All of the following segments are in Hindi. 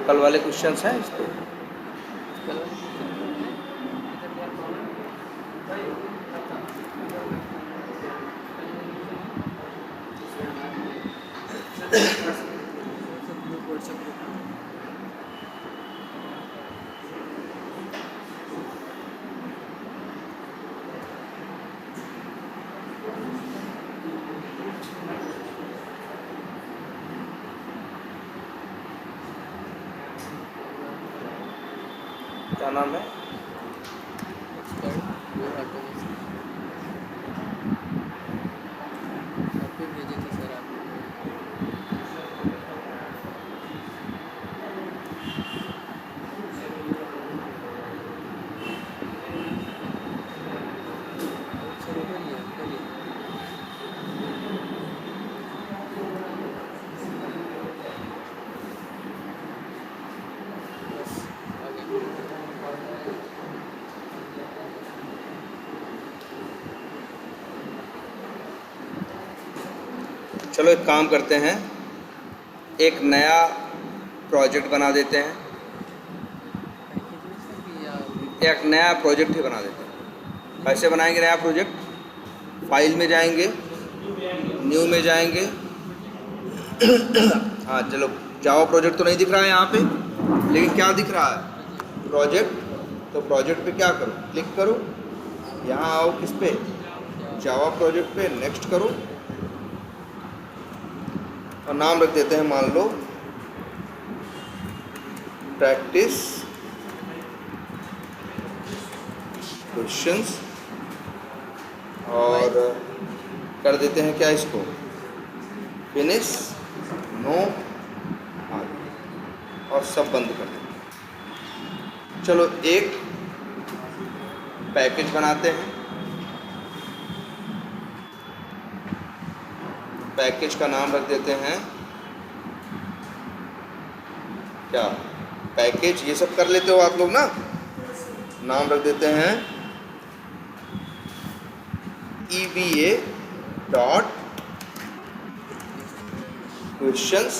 कल वाले क्वेश्चंस हैं इस पे? क्या नाम है? चलो एक काम करते हैं, एक नया प्रोजेक्ट बना देते हैं, एक नया प्रोजेक्ट ही बना देते हैं। कैसे बनाएंगे नया प्रोजेक्ट? फाइल में जाएंगे, न्यू में जाएंगे। हाँ चलो, जावा प्रोजेक्ट तो नहीं दिख रहा है यहाँ पे, लेकिन क्या दिख रहा है? प्रोजेक्ट। तो प्रोजेक्ट पे क्या करो? क्लिक करो, यहाँ आओ, किस पे? जावा प्रोजेक्ट पे, नेक्स्ट करो और नाम रख देते हैं, मान लो प्रैक्टिस क्वेश्चंस, और कर देते हैं क्या इसको? फिनिश, नो, आगे, और सब बंद कर देते हैं। चलो एक पैकेज बनाते हैं। पैकेज का नाम रख देते हैं क्या? पैकेज। ये सब कर लेते हो आप लोग ना? नाम रख देते हैं EBA डॉट क्वेश्चंस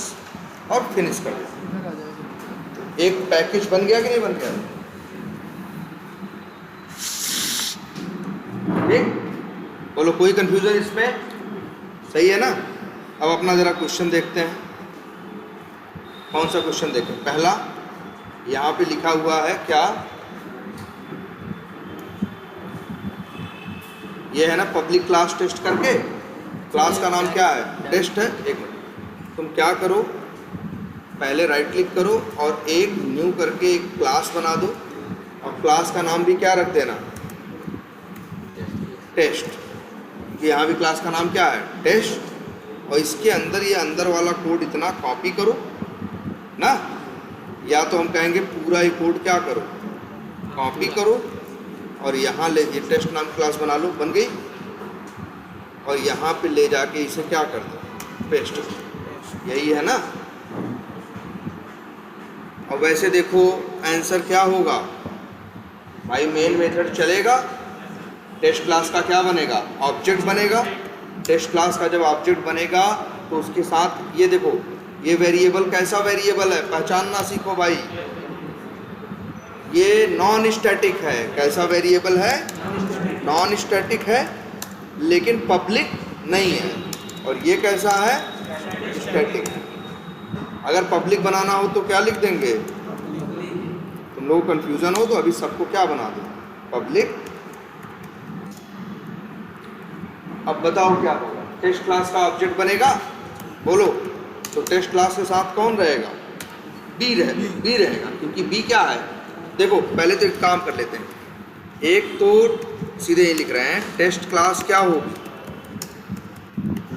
और फिनिश कर देते हैं। एक पैकेज बन गया कि नहीं बन गया? ठीक, बोलो कोई कंफ्यूजन इसमें? सही है ना? अब अपना ज़रा क्वेश्चन देखते हैं। कौन सा क्वेश्चन देखें? पहला यहाँ पे लिखा हुआ है क्या? ये है ना पब्लिक क्लास टेस्ट करके। क्लास का नाम क्या है? टेस्ट है। एक मिनट, तुम क्या करो, पहले राइट क्लिक करो और एक न्यू करके एक क्लास बना दो, और क्लास का नाम भी क्या रख देना? टेस्ट। यहाँ भी क्लास का नाम क्या है? टेस्ट। और इसके अंदर ये अंदर वाला कोड इतना कॉपी करो ना, या तो हम कहेंगे पूरा ही कोड क्या करो? कॉपी करो, और यहाँ ले ये टेस्ट नाम क्लास बना लो, बन गई। और यहाँ पे ले जाके इसे क्या कर दो? पेस्ट। यही है ना? और वैसे देखो आंसर क्या होगा भाई? मेन मेथड चलेगा, टेस्ट क्लास का क्या बनेगा? ऑब्जेक्ट बनेगा। टेस्ट क्लास का जब ऑब्जेक्ट बनेगा तो उसके साथ ये देखो, ये वेरिएबल कैसा वेरिएबल है? पहचानना सीखो भाई। ये नॉन स्टैटिक है। कैसा वेरिएबल है? नॉन स्टैटिक है, लेकिन पब्लिक नहीं है। और ये कैसा है? स्टैटिक है। अगर पब्लिक बनाना हो तो क्या लिख देंगे? तुम लोग कंफ्यूजन हो तो अभी सबको क्या बना दो? पब्लिक। अब बताओ क्या होगा? टेस्ट क्लास का ऑब्जेक्ट बनेगा, बोलो। तो टेस्ट क्लास के साथ कौन रहेगा? बी रहेगा, क्योंकि बी क्या है? देखो पहले तो एक काम कर लेते हैं। एक तो सीधे ये लिख रहे हैं, टेस्ट क्लास क्या होगी?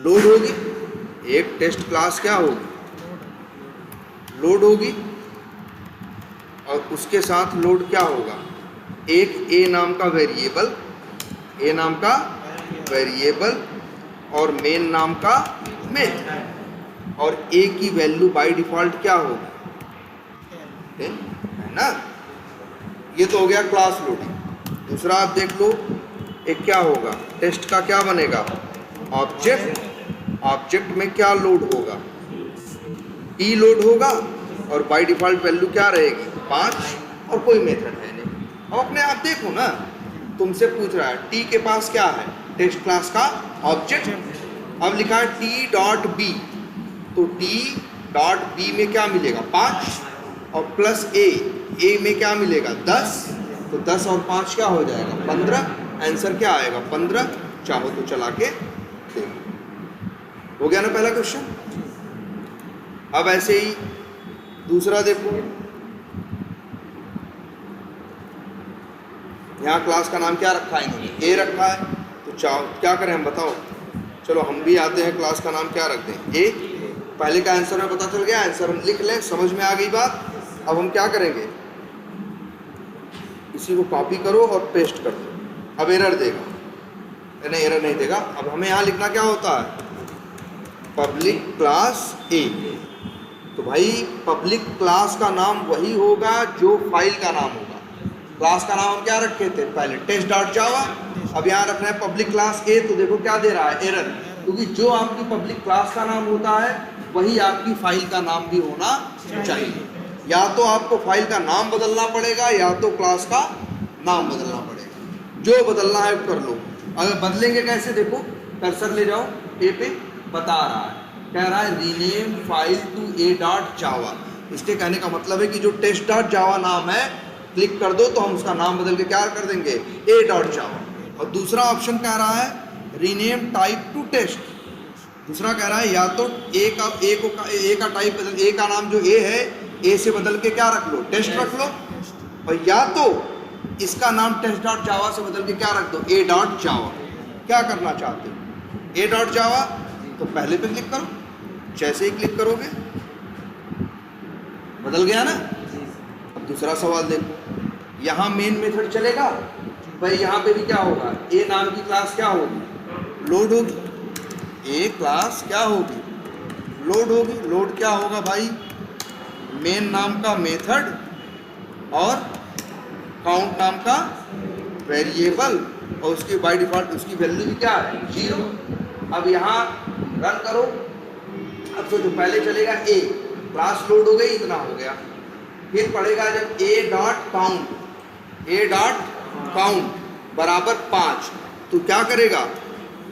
लोड होगी। एक टेस्ट क्लास क्या होगी? लोड होगी। और उसके साथ लोड क्या होगा? एक ए नाम का वेरिएबल, ए नाम का वेरिएबल, और मेन नाम का मेन। और ए की वैल्यू बाय डिफॉल्ट क्या होगी? है ना? ये तो हो गया क्लास लोडिंग। दूसरा आप देख लो, एक क्या होगा? टेस्ट का क्या बनेगा? ऑब्जेक्ट। ऑब्जेक्ट में क्या लोड होगा? ई लोड होगा, और बाय डिफ़ॉल्ट वैल्यू क्या रहेगी 5, और कोई मेथड है नहीं। अब अपने आप देखो ना, तुमसे पूछ रहा है टी के पास क्या है, टेस्ट क्लास का ऑब्जेक्ट। अब लिखा है टी डॉट बी, तो टी डॉट बी में क्या मिलेगा 5, और प्लस ए में क्या मिलेगा 10, तो 10 और 5 क्या हो जाएगा 15। आंसर क्या आएगा 15। चाहो तो चला के देखो। हो गया ना पहला क्वेश्चन। अब ऐसे ही दूसरा देखो, यहाँ क्लास का नाम क्या रखा है इन्होंने, ए रखा है, तो चाहो क्या करें हम बताओ। चलो हम भी आते हैं, क्लास का नाम क्या रख दें ए। पहले का आंसर में पता चल गया, आंसर हम लिख लें, समझ में आ गई बात। अब हम क्या करेंगे, इसी को कॉपी करो और पेस्ट कर दो। अब एरर देगा, नहीं एरर नहीं देगा। अब हमें यहाँ लिखना क्या होता है, पब्लिक क्लास ए। तो भाई पब्लिक क्लास का नाम वही होगा जो फाइल का नाम होगा। क्लास का नाम हम क्या रखे थे पहले, टेस्ट डॉट जावा। अब यहाँ रखना है पब्लिक क्लास ए, तो देखो क्या दे रहा है एरर, क्योंकि जो आपकी पब्लिक क्लास का नाम होता है वही आपकी फाइल का नाम भी होना चाहिए। या तो आपको फाइल का नाम बदलना पड़ेगा या तो क्लास का नाम बदलना पड़ेगा, जो बदलना है कर लो। अगर बदलेंगे कैसे, देखो कर्सर ले जाओ ए पे, बता रहा है, कह रहा है rename file to A dot Java. इसके कहने का मतलब है कि जो टेस्ट डॉट जावा नाम है, क्लिक कर दो तो हम उसका नाम बदल के क्या कर देंगे ए डॉट जावा। और दूसरा ऑप्शन कह रहा है रीनेम टाइप टू टेस्ट। दूसरा कह रहा है या तो ए का टाइप बदल, ए का नाम जो ए है ए से बदल के क्या रख लो टेस्ट रख लो, और या तो इसका नाम टेस्ट डॉट जावा से बदल के क्या रख दो ए डॉट जावा। क्या करना चाहते हो, ए डॉट जावा, तो पहले पे क्लिक करो, जैसे ही क्लिक करोगे बदल गया ना। अब दूसरा सवाल देखो, यहाँ मेन मेथड चलेगा भाई, यहाँ पे भी क्या होगा, ए नाम की क्लास क्या होगी लोड होगी, ए क्लास क्या होगी लोड होगी। लोड क्या होगा भाई, मेन नाम का मेथड और काउंट नाम का वेरिएबल, और उसकी बाय डिफॉल्ट उसकी वैल्यू भी क्या है 0। अब यहाँ रन करो, अब सोचो पहले चलेगा ए, क्लास लोड हो गई, इतना हो गया, फिर पड़ेगा जब ए डॉट काउंट बराबर 5, तो क्या करेगा,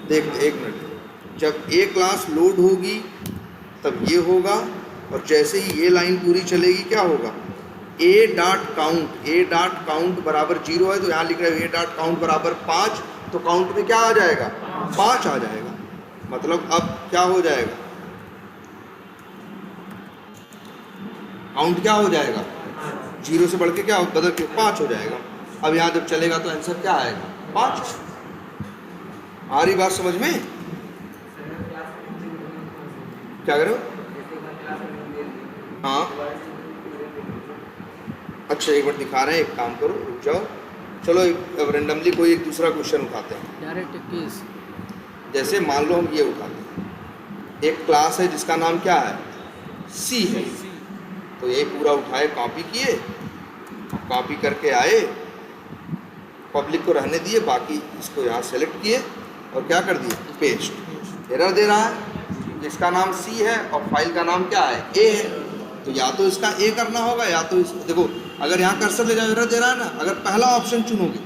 देख एक मिनट, जब ए क्लास लोड होगी तब ये होगा, और जैसे ही ये लाइन पूरी चलेगी क्या होगा, ए डॉट काउंट बराबर 0 है, तो यहाँ लिख रहे हैं ए डॉट काउंट बराबर 5, तो काउंट में क्या आ जाएगा 5 आ जाएगा। मतलब अब क्या हो जाएगा, काउंट क्या हो जाएगा 0 से बढ़ के क्या बदल के 5 हो जाएगा। अब यहाँ जब चलेगा तो आंसर क्या आएगा 5। आ रही बात समझ में, क्या करो, हाँ अच्छा एक बार दिखा रहे हैं, एक काम करो रुक जाओ, चलो अब रेंडमली कोई एक दूसरा क्वेश्चन उठाते हैं। डायरेक्ट केस, जैसे मान लो हम ये उठाते हैं, एक क्लास है जिसका नाम क्या है सी है, तो ये पूरा उठाए कॉपी किए, कॉपी करके आए, पब्लिक को रहने दिए, बाकी इसको यहाँ सेलेक्ट किए और क्या कर दिए पेस्ट। एरर दे रहा है, इसका नाम सी है और फाइल का नाम क्या है ए है, तो या तो इसका ए करना होगा या तो इस, देखो अगर यहाँ कर्सर ले जाओ एरर दे रहा है ना, अगर पहला ऑप्शन चुनोगे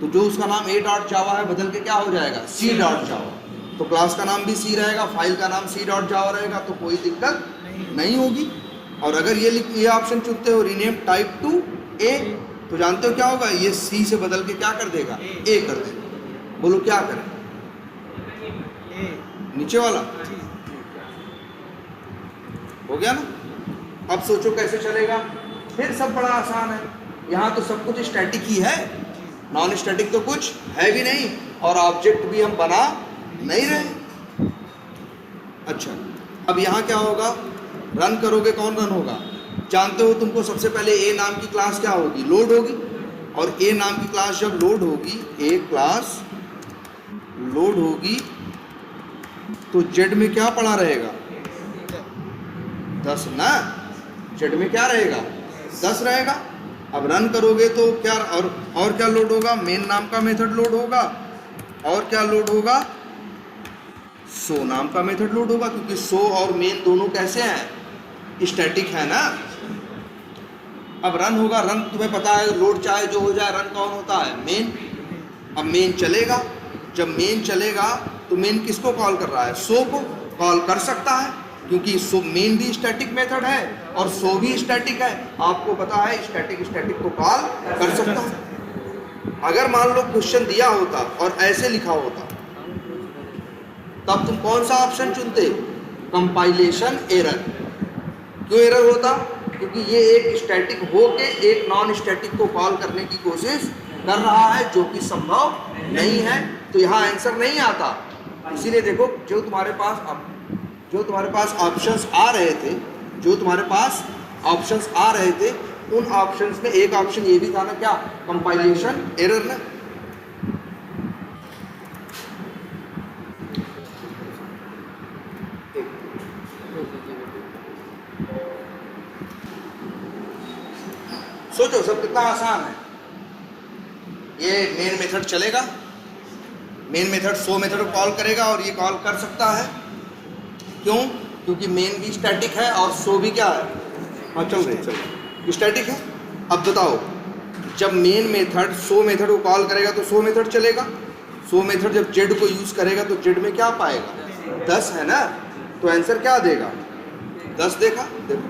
तो जो उसका नाम ए डॉट जावा है बदल के क्या हो जाएगा सी डॉट जावा, तो क्लास का नाम भी सी रहेगा, फाइल का नाम सी डॉट जावा रहेगा, तो कोई दिक्कत नहीं होगी। और अगर ये ऑप्शन चुनते हो रीनेम टाइप टू ए, तो जानते हो क्या होगा, ये सी से बदल के क्या कर देगा ए कर देगा। बोलो क्या करें, नीचे वाला हो गया ना। अब सोचो कैसे चलेगा, फिर सब बड़ा आसान है, यहाँ तो सब कुछ स्टैटिक ही है, नॉन स्टैटिक तो कुछ है भी नहीं, और ऑब्जेक्ट भी हम बना नहीं रहे। अच्छा अब यहाँ क्या होगा, रन करोगे कौन रन होगा, जानते हो तुमको सबसे पहले ए नाम की क्लास क्या होगी लोड होगी, और ए नाम की क्लास जब लोड होगी, ए क्लास लोड होगी तो जेड में क्या पड़ा रहेगा 10 ना, जेड में क्या रहेगा 10 रहेगा। अब रन करोगे तो क्या, और क्या लोड होगा, मेन नाम का मेथड लोड होगा, और क्या लोड होगा शो नाम का मेथड लोड होगा, क्योंकि शो और मेन दोनों कैसे हैं स्टैटिक है ना। अब रन होगा, रन तुम्हें पता है, लोड चाहे जो हो जाए, रन कौन होता है? मेन। अब मेन चलेगा, जब मेन चलेगा तो मेन किसको कॉल कर रहा है? सो को कॉल कर सकता है, क्योंकि सो मेन भी स्टैटिक मेथड है और सो भी स्टैटिक है। आपको पता है स्टैटिक स्टैटिक को कॉल कर सकता है। अगर मान लो क्वेश्चन दिया होता और ऐसे लिखा होता, तब तुम कौन सा ऑप्शन चुनते? Compilation error. क्यों एरर होता? क्योंकि ये एक स्टैटिक होके एक नॉन स्टैटिक को कॉल करने की कोशिश कर रहा है, जो कि संभव नहीं है, तो यहाँ आंसर नहीं आता। इसीलिए देखो, जो तुम्हारे पास ऑप्शंस आ रहे थे, उन ऑप्शंस में एक ऑप्शन ये भी था ना, क्या? कंपाइलेशन एरर ना। सोचो सब कितना आसान है। ये मेन मेथड चलेगा, मेन मेथड सो मेथड को कॉल करेगा और ये कॉल कर सकता है। क्यों? क्योंकि मेन भी स्टैटिक है और सो भी क्या है? हाँ चल रही स्टैटिक है। अब बताओ, जब मेन मेथड सो मेथड को कॉल करेगा तो सो मेथड चलेगा। सो मेथड जब जेड को यूज करेगा तो जेड में क्या पाएगा? 10 है ना, तो आंसर क्या देगा? 10। देखा? देखो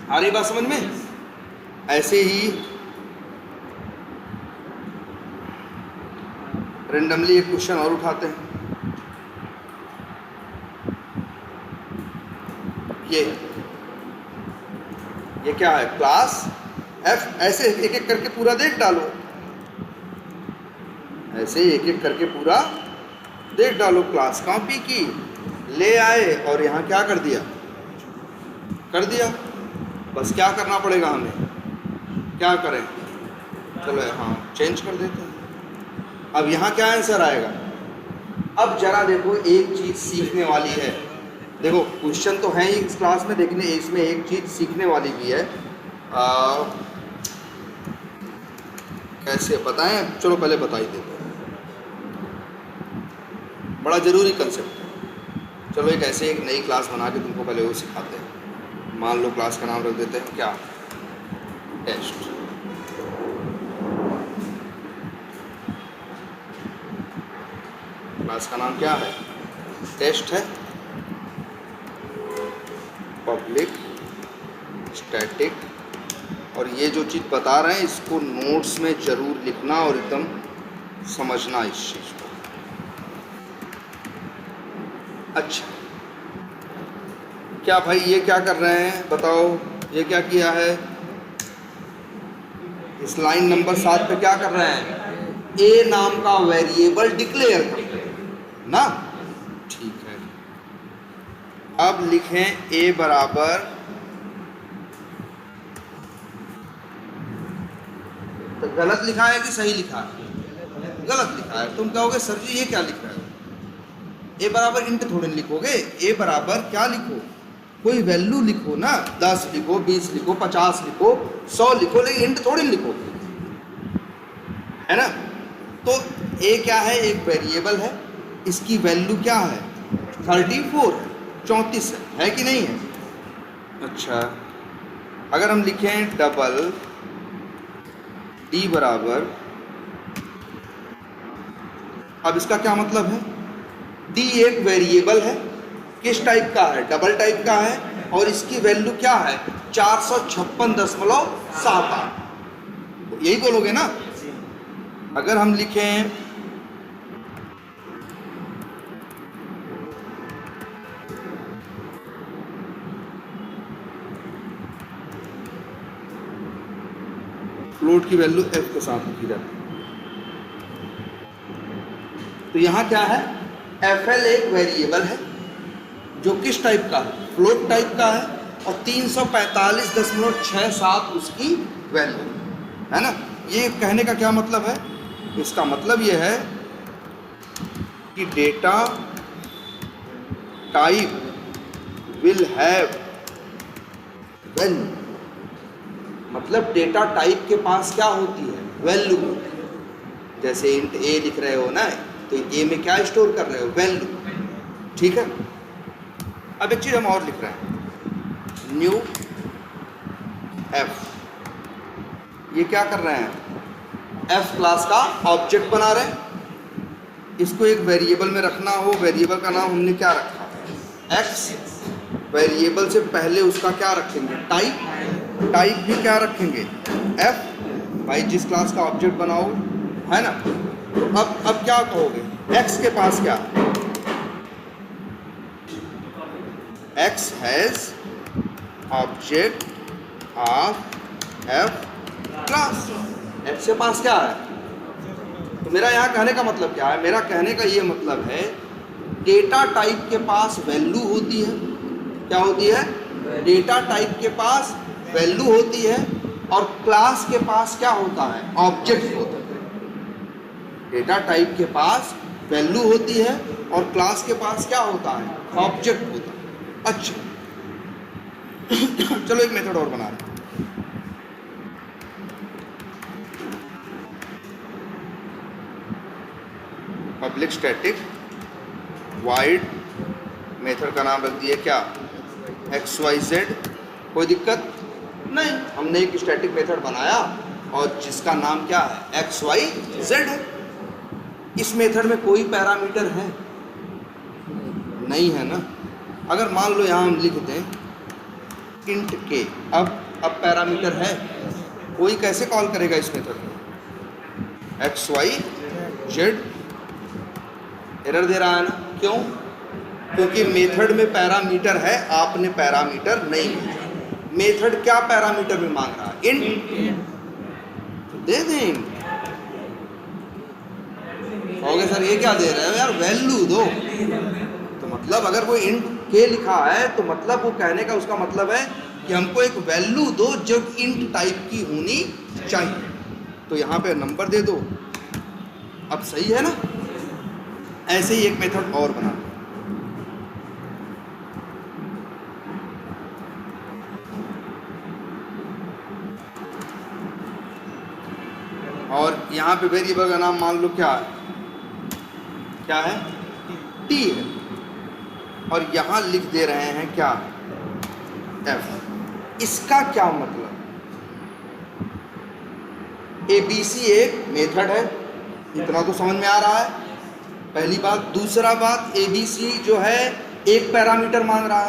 आ रही बात समझ में? ऐसे ही रेंडमली एक क्वेश्चन और उठाते हैं। ये क्या है? Class F. ऐसे एक एक करके पूरा देख डालो, ऐसे एक एक करके पूरा देख डालो। क्लास कॉपी की, ले आए और यहाँ क्या कर दिया? बस क्या करना पड़ेगा हमें? क्या करें? चलो हाँ चेंज कर देते हैं। अब यहाँ क्या आंसर आएगा? अब जरा देखो, एक चीज़ सीखने वाली है। देखो क्वेश्चन तो है ही इस क्लास में, लेकिन इसमें एक चीज़ सीखने वाली भी है। कैसे बताएं? चलो पहले बता ही देते हैं, बड़ा ज़रूरी कंसेप्ट है। चलो एक ऐसे एक नई क्लास बना के तुमको पहले वो सिखाते हैं। मान लो क्लास का नाम रख देते हैं क्या? टेस्ट। क्लास का नाम क्या है? टेस्ट है। Public static. और ये जो चीज़ बता रहे हैं इसको नोट्स में ज़रूर लिखना और एकदम समझना इस चीज़ को। अच्छा, क्या भाई ये क्या कर रहे हैं? बताओ, ये क्या किया है? इस लाइन नंबर 7 पे क्या कर रहे हैं? ए नाम का वेरिएबल डिक्लेयर कर रहे हैं ना। ठीक है, अब लिखें ए बराबर, तो गलत लिखा है कि सही लिखा है? गलत लिखा है। तुम कहोगे सर जी ये क्या लिख रहे हो? ए बराबर इंट थोड़ी लिखोगे, ए बराबर क्या लिखो? कोई वैल्यू लिखो ना। 10 लिखो, 20 लिखो, 50 लिखो, 100 लिखो, लेकिन इंट थोड़ी लिखो, है ना। तो ए क्या है? एक वेरिएबल है, इसकी वैल्यू क्या है? 34 है कि नहीं है? अच्छा, अगर हम लिखें डबल डी बराबर, अब इसका क्या मतलब है? डी एक वेरिएबल है, किस टाइप का है? डबल टाइप का है, और इसकी वैल्यू क्या है? 456.78। यही बोलोगे ना। अगर हम लिखें फ्लोट की वैल्यू एफ के साथ लिखी जाती है, तो यहाँ क्या है? एफएल एक वेरिएबल है जो किस टाइप का है? फ्लोट टाइप का है, और 345.67 उसकी वैल्यू है ना। ये कहने का क्या मतलब है? इसका मतलब ये है कि data type will have value, मतलब डेटा टाइप के पास क्या होती है? वैल्यू। जैसे इंट ए लिख रहे हो ना, तो ए में क्या स्टोर कर रहे हो? वैल्यू। ठीक है, अब एक चीज़ हम और लिख रहे हैं, न्यू एफ। ये क्या कर रहे हैं, एफ क्लास का ऑब्जेक्ट बना रहे हैं। इसको एक वेरिएबल में रखना हो, वेरिएबल का नाम हमने क्या रखा, एक्स। वेरिएबल से पहले उसका क्या रखेंगे, टाइप। टाइप भी क्या रखेंगे, एफ। भाई जिस क्लास का ऑब्जेक्ट बनाओ, है ना। तो अब क्या कहोगे, एक्स के पास क्या, x has object of F class. X के पास क्या है। तो मेरा यहाँ कहने का मतलब क्या है, मेरा कहने का ये मतलब है, डेटा टाइप के पास वैल्यू होती है। क्या होती है, डेटा टाइप के पास वैल्यू होती है, और क्लास के पास क्या होता है, ऑब्जेक्ट होता है। डेटा टाइप के पास वैल्यू होती है और क्लास के पास क्या होता है, ऑब्जेक्ट होता है। अच्छा चलो एक मेथड और बना रहे हैं। पब्लिक स्टैटिक वाइड, मेथड का नाम रख दिए क्या, XYZ। कोई दिक्कत नहीं, हमने एक स्टैटिक मेथड बनाया और जिसका नाम क्या है, XYZ है। इस मेथड में कोई पैरामीटर है नहीं, है ना। अगर मान लो यहाँ हम लिख दें इंट के, अब पैरामीटर है, कोई कैसे कॉल करेगा इस मेथड को, XYZ। एरर दे रहा है ना, क्यों, क्योंकि मेथड में पैरामीटर है, आपने पैरामीटर नहीं भेजा। मेथड क्या पैरामीटर में मांग रहा है, इंट। तो दे दें, कहोगे सर ये क्या दे रहे हो यार, वैल्यू दो। तो मतलब अगर कोई इंट के लिखा है तो मतलब वो कहने का उसका मतलब है कि हमको एक वैल्यू दो जो इंट टाइप की होनी चाहिए। तो यहाँ पे नंबर दे दो, अब सही है ना। ऐसे ही एक मेथड और बना, और यहाँ पे वेरिएबल का नाम मान लो क्या है, क्या है, टी है, और यहाँ लिख दे रहे हैं क्या, एफ। इसका क्या मतलब, ABC एक मेथड है, इतना तो समझ में आ रहा है, पहली बात। दूसरा बात, ABC जो है एक पैरामीटर मांग रहा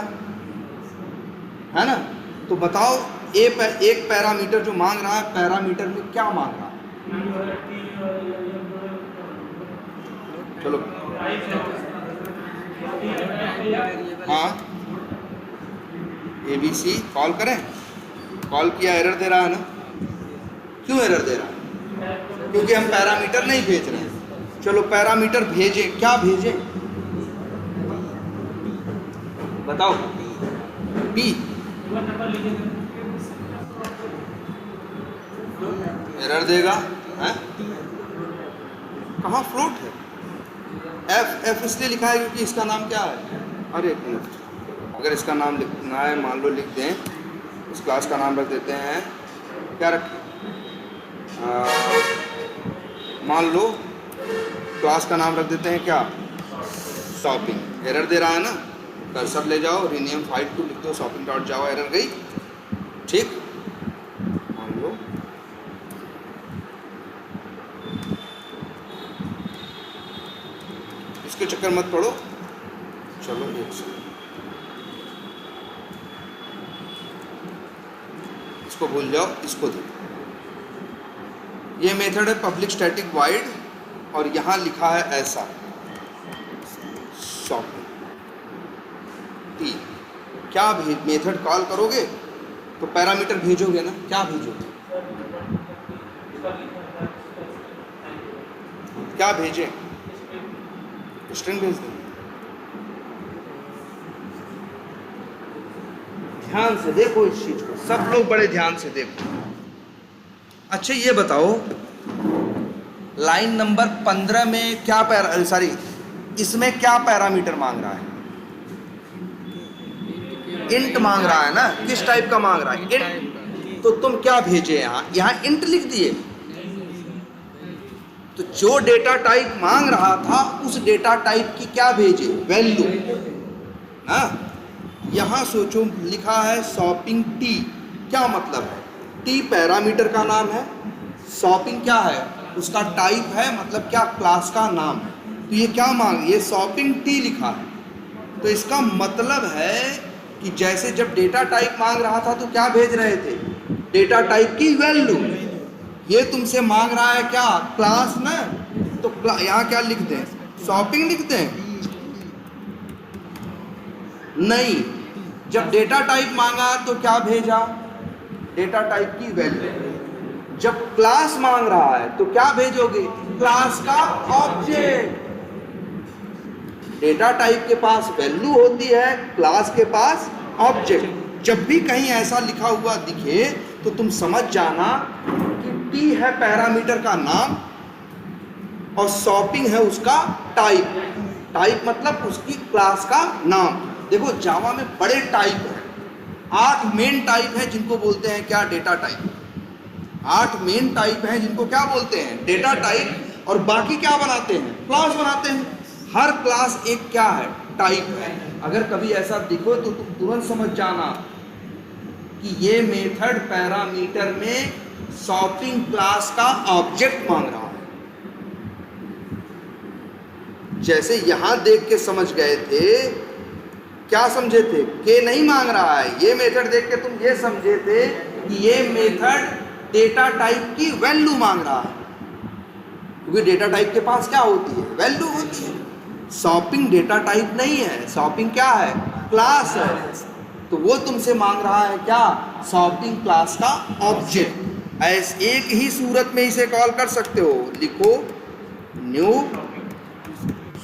है ना। तो बताओ एक पैरामीटर जो मांग रहा है, पैरामीटर में क्या मांग रहा है, चलो हाँ, ABC कॉल करें, कॉल किया, एरर दे रहा है ना। क्यों एरर दे रहा है, क्योंकि हम पैरामीटर नहीं भेज रहे हैं। चलो पैरामीटर भेजें, क्या भेजें बताओ, P। एरर देगा, है कहाँ, फ्लोट है। F इसलिए लिखा है क्योंकि इसका नाम क्या है, अरे एक मिनट, अगर इसका नाम लिखना है, मान लो लिख दें, इस क्लास का नाम रख देते हैं, क्या रखें, मान लो क्लास का नाम रख देते हैं क्या, शॉपिंग। एरर दे रहा है ना, कर्सर ले जाओ, रीनेम फाइल टू लिख दो शॉपिंग डॉट जावा, एरर गई, ठीक। मान लो इसके चक्कर मत पड़ो, चलो एक से इसको भूल जाओ, इसको देखो। ये मेथड है पब्लिक स्टैटिक वाइड, और यहाँ लिखा है ऐसा, शॉपिंग टी। क्या मेथड कॉल करोगे तो पैरामीटर भेजोगे ना, क्या भेजोगे, क्या भेजें, स्ट्रिंग भेज दें। ध्यान से देखो इस चीज को, सब लोग बड़े ध्यान से देखो। अच्छा ये बताओ, लाइन नंबर 15 में क्या इसमें क्या पैरामीटर मांग रहा है, इंट मांग रहा है ना। किस टाइप का मांग रहा है, इंट। तो तुम क्या भेजे, यहाँ इंट लिख दिए। तो जो डेटा टाइप मांग रहा था उस डेटा टाइप की क्या भेजे, वैल्यू ना। यहाँ सोचो, लिखा है शॉपिंग टी, क्या मतलब है? टी पैरामीटर का नाम है, शॉपिंग क्या है? उसका टाइप है, मतलब क्या? क्लास का नाम है। तो ये क्या मांग, ये शॉपिंग टी लिखा है, तो इसका मतलब है कि जैसे जब डेटा टाइप मांग रहा था तो क्या भेज रहे थे? डेटा टाइप की वैल्यू। ये तुमसे मांग रहा है क्या? क्लास ना, तो यहाँ क्या लिखते हैं? शॉपिंग लिखते हैं? नहीं, जब डेटा टाइप मांगा तो क्या भेजा? डेटा टाइप की वैल्यू। जब क्लास मांग रहा है तो क्या भेजोगे? क्लास का ऑब्जेक्ट। डेटा टाइप के पास वैल्यू होती है, क्लास के पास ऑब्जेक्ट। जब भी कहीं ऐसा लिखा हुआ दिखे तो तुम समझ जाना कि टी है पैरामीटर का नाम और शॉपिंग है उसका टाइप। टाइप मतलब उसकी क्लास का नाम। देखो जावा में बड़े टाइप हैं, 8 मेन टाइप हैं जिनको बोलते हैं क्या? Data type. 8 मेन टाइप हैं जिनको क्या बोलते हैं? Data type. और बाकी क्या बनाते हैं? क्लास बनाते हैं। हर क्लास एक क्या है? टाइप है। अगर कभी ऐसा दिखो तो तुम तुरंत समझ जाना कि ये मेथड पैरामीटर में शॉपिंग क्लास का ऑब्जेक्ट मांग रहा है। जैसे यहां देख के समझ गए थे, क्या समझे थे? के नहीं मांग रहा है। ये मेथड देख के तुम ये समझे थे कि ये मेथड डेटा टाइप की वैल्यू मांग रहा है, क्योंकि डेटा टाइप के पास क्या होती है? वैल्यू होती है। शॉपिंग डेटा टाइप नहीं है, शॉपिंग क्या है? क्लास है। तो वो तुमसे मांग रहा है क्या? शॉपिंग क्लास का ऑब्जेक्ट। ऐसे एक ही सूरत में इसे कॉल कर सकते हो। लिखो न्यू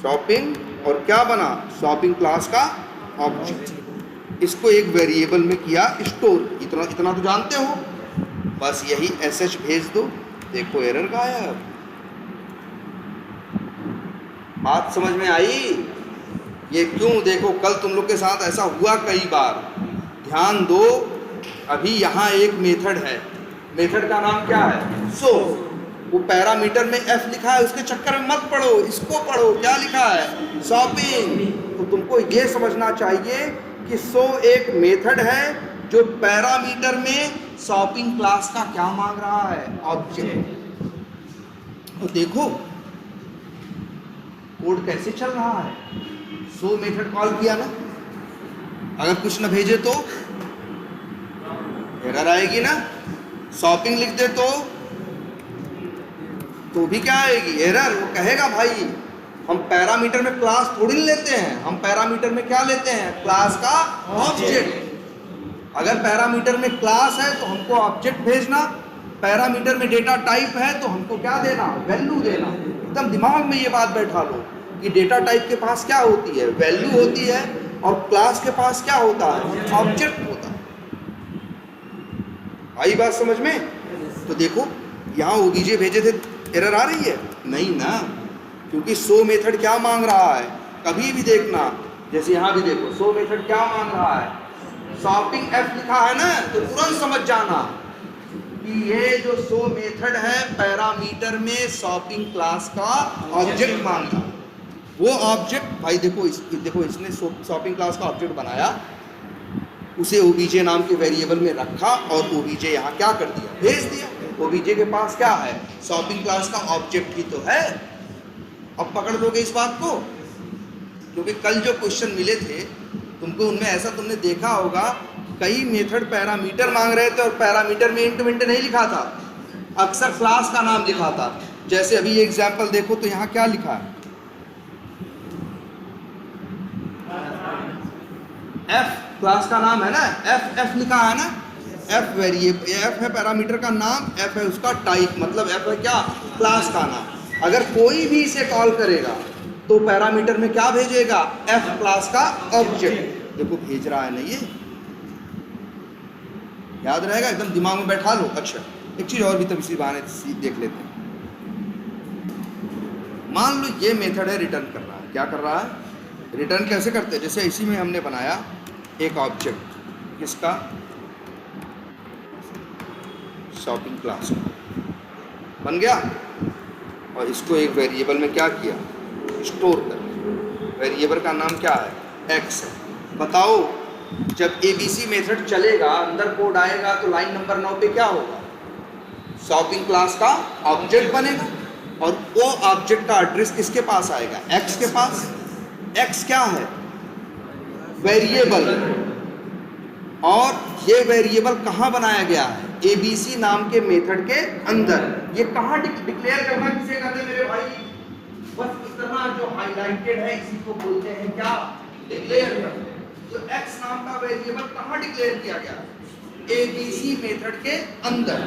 शॉपिंग और क्या बना? शॉपिंग क्लास का ऑब्जेक्ट। इसको एक वेरिएबल में किया स्टोर। इतना इतना तो जानते हो। बस यही एसएच भेज दो, देखो एरर गायब। बात समझ में आई? ये क्यों? देखो कल तुम लोग के साथ ऐसा हुआ कई बार। ध्यान दो, अभी यहाँ एक मेथड है, मेथड का नाम क्या है? सो। वो पैरामीटर में एफ लिखा है, उसके चक्कर में मत पढ़ो, इसको पढ़ो। क्या लिखा है? शॉपिंग। तो तुमको ये समझना चाहिए कि सो एक मेथड है जो पैरामीटर में शॉपिंग क्लास का क्या मांग रहा है? ऑब्जेक्ट। तो देखो कोड कैसे चल रहा है। सो मेथड कॉल किया ना, अगर कुछ ना भेजे तो एरर आएगी ना। शॉपिंग लिख दे तो भी क्या आएगी? एरर। वो कहेगा भाई हम पैरामीटर में क्लास थोड़ी लेते हैं, हम पैरामीटर में क्या लेते हैं? क्लास का ऑब्जेक्ट। अगर पैरामीटर में क्लास है तो हमको ऑब्जेक्ट भेजना, पैरामीटर में डेटा टाइप है तो हमको क्या देना? वैल्यू देना। एकदम दिमाग में ये बात बैठा लो कि डेटा टाइप के पास क्या होती है? वैल्यू होती है, और क्लास के पास क्या होता है? ऑब्जेक्ट होता है। आई बात समझ में? तो देखो यहाँ ओबीजे भेजे थे, एरर आ रही है? नहीं ना, क्योंकि सो मेथड क्या मांग रहा है? कभी भी देखना, जैसे यहाँ भी देखो सो मेथड क्या मांग रहा है? शॉपिंग एफ लिखा है ना, तो तुरंत समझ जाना कि ये जो सो मेथड है पैरामीटर में शॉपिंग क्लास का ऑब्जेक्ट मांगा। वो ऑब्जेक्ट भाई देखो देखो इसने शॉपिंग क्लास का ऑब्जेक्ट बनाया, उसे ओबीजे नाम के वेरिएबल में रखा और ओबीजे यहाँ क्या कर दिया? भेज दिया। ओबीजे के पास क्या है? शॉपिंग क्लास का ऑब्जेक्ट ही तो है। अब पकड़ लोगे इस बात को, क्योंकि कल जो क्वेश्चन मिले थे तुमको, उनमें ऐसा तुमने देखा होगा कई मेथड पैरामीटर मांग रहे थे और पैरामीटर में इंट विंट नहीं लिखा था, अक्सर क्लास का नाम लिखा था। जैसे अभी ये एग्जाम्पल देखो तो यहाँ क्या लिखा है? एफ क्लास का नाम है ना, एफ लिखा है ना। एफ वेरिएबल, एफ है पैरामीटर का नाम, एफ है उसका टाइप, मतलब एफ है क्या? क्लास का नाम। अगर कोई भी इसे कॉल करेगा तो पैरामीटर में क्या भेजेगा? एफ क्लास का ऑब्जेक्ट। देखो भेज रहा है ना, ये याद रहेगा, एकदम दिमाग में बैठा लो। अच्छा एक चीज और भी तब इसी बहाने देख लेते हैं। मान लो ये मेथड है, रिटर्न कर रहा है। क्या कर रहा है? रिटर्न कैसे करते हैं? जैसे इसी में हमने बनाया एक ऑब्जेक्ट, किसका? शॉपिंग क्लास का बन गया, और इसको एक वेरिएबल में क्या किया? स्टोर कर। वेरिएबल का नाम क्या है? एक्स है। बताओ जब एबीसी मेथड चलेगा, अंदर कोड आएगा, तो लाइन नंबर 9 पे क्या होगा, शॉपिंग क्लास का ऑब्जेक्ट बनेगा और वो ऑब्जेक्ट का एड्रेस किसके पास आएगा, एक्स के पास। एक्स क्या है, वेरिएबल, और ये वेरिएबल कहाँ बनाया गया है, एबीसी नाम के मेथड के अंदर। ये कहाँ डिक्लेयर करना किसे कहते हैं मेरे भाई, बस इतना जो हाईलाइटेड है इसी को बोलते हैं क्या, डिक्लेयर करना। तो एक्स नाम का वेरिएबल कहाँ डिक्लेयर किया गया, एबीसी मेथड के अंदर।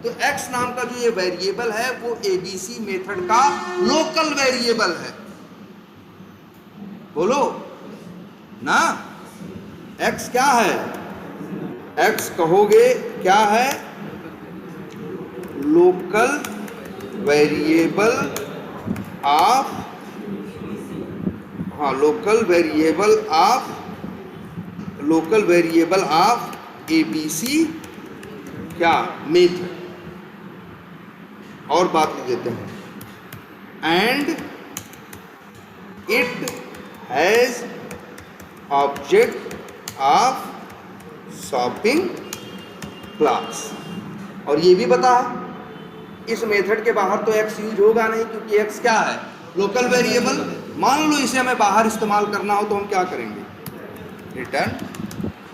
तो एक्स नाम का जो ये वेरिएबल है वो एबीसी मेथड का लोकल वेरिएबल है, बोलो ना। एक्स क्या है, एक्स कहोगे क्या है, लोकल वेरिएबल ऑफ, हाँ लोकल वेरिएबल ऑफ एबीसी क्या, मेथड। और बात लिख देते हैं, and it has object of shopping class. और ये भी बता, इस मेथड के बाहर तो एक्स यूज होगा नहीं, क्योंकि एक्स क्या है, लोकल वेरिएबल। मान लो इसे हमें बाहर इस्तेमाल करना हो तो हम क्या करेंगे, रिटर्न,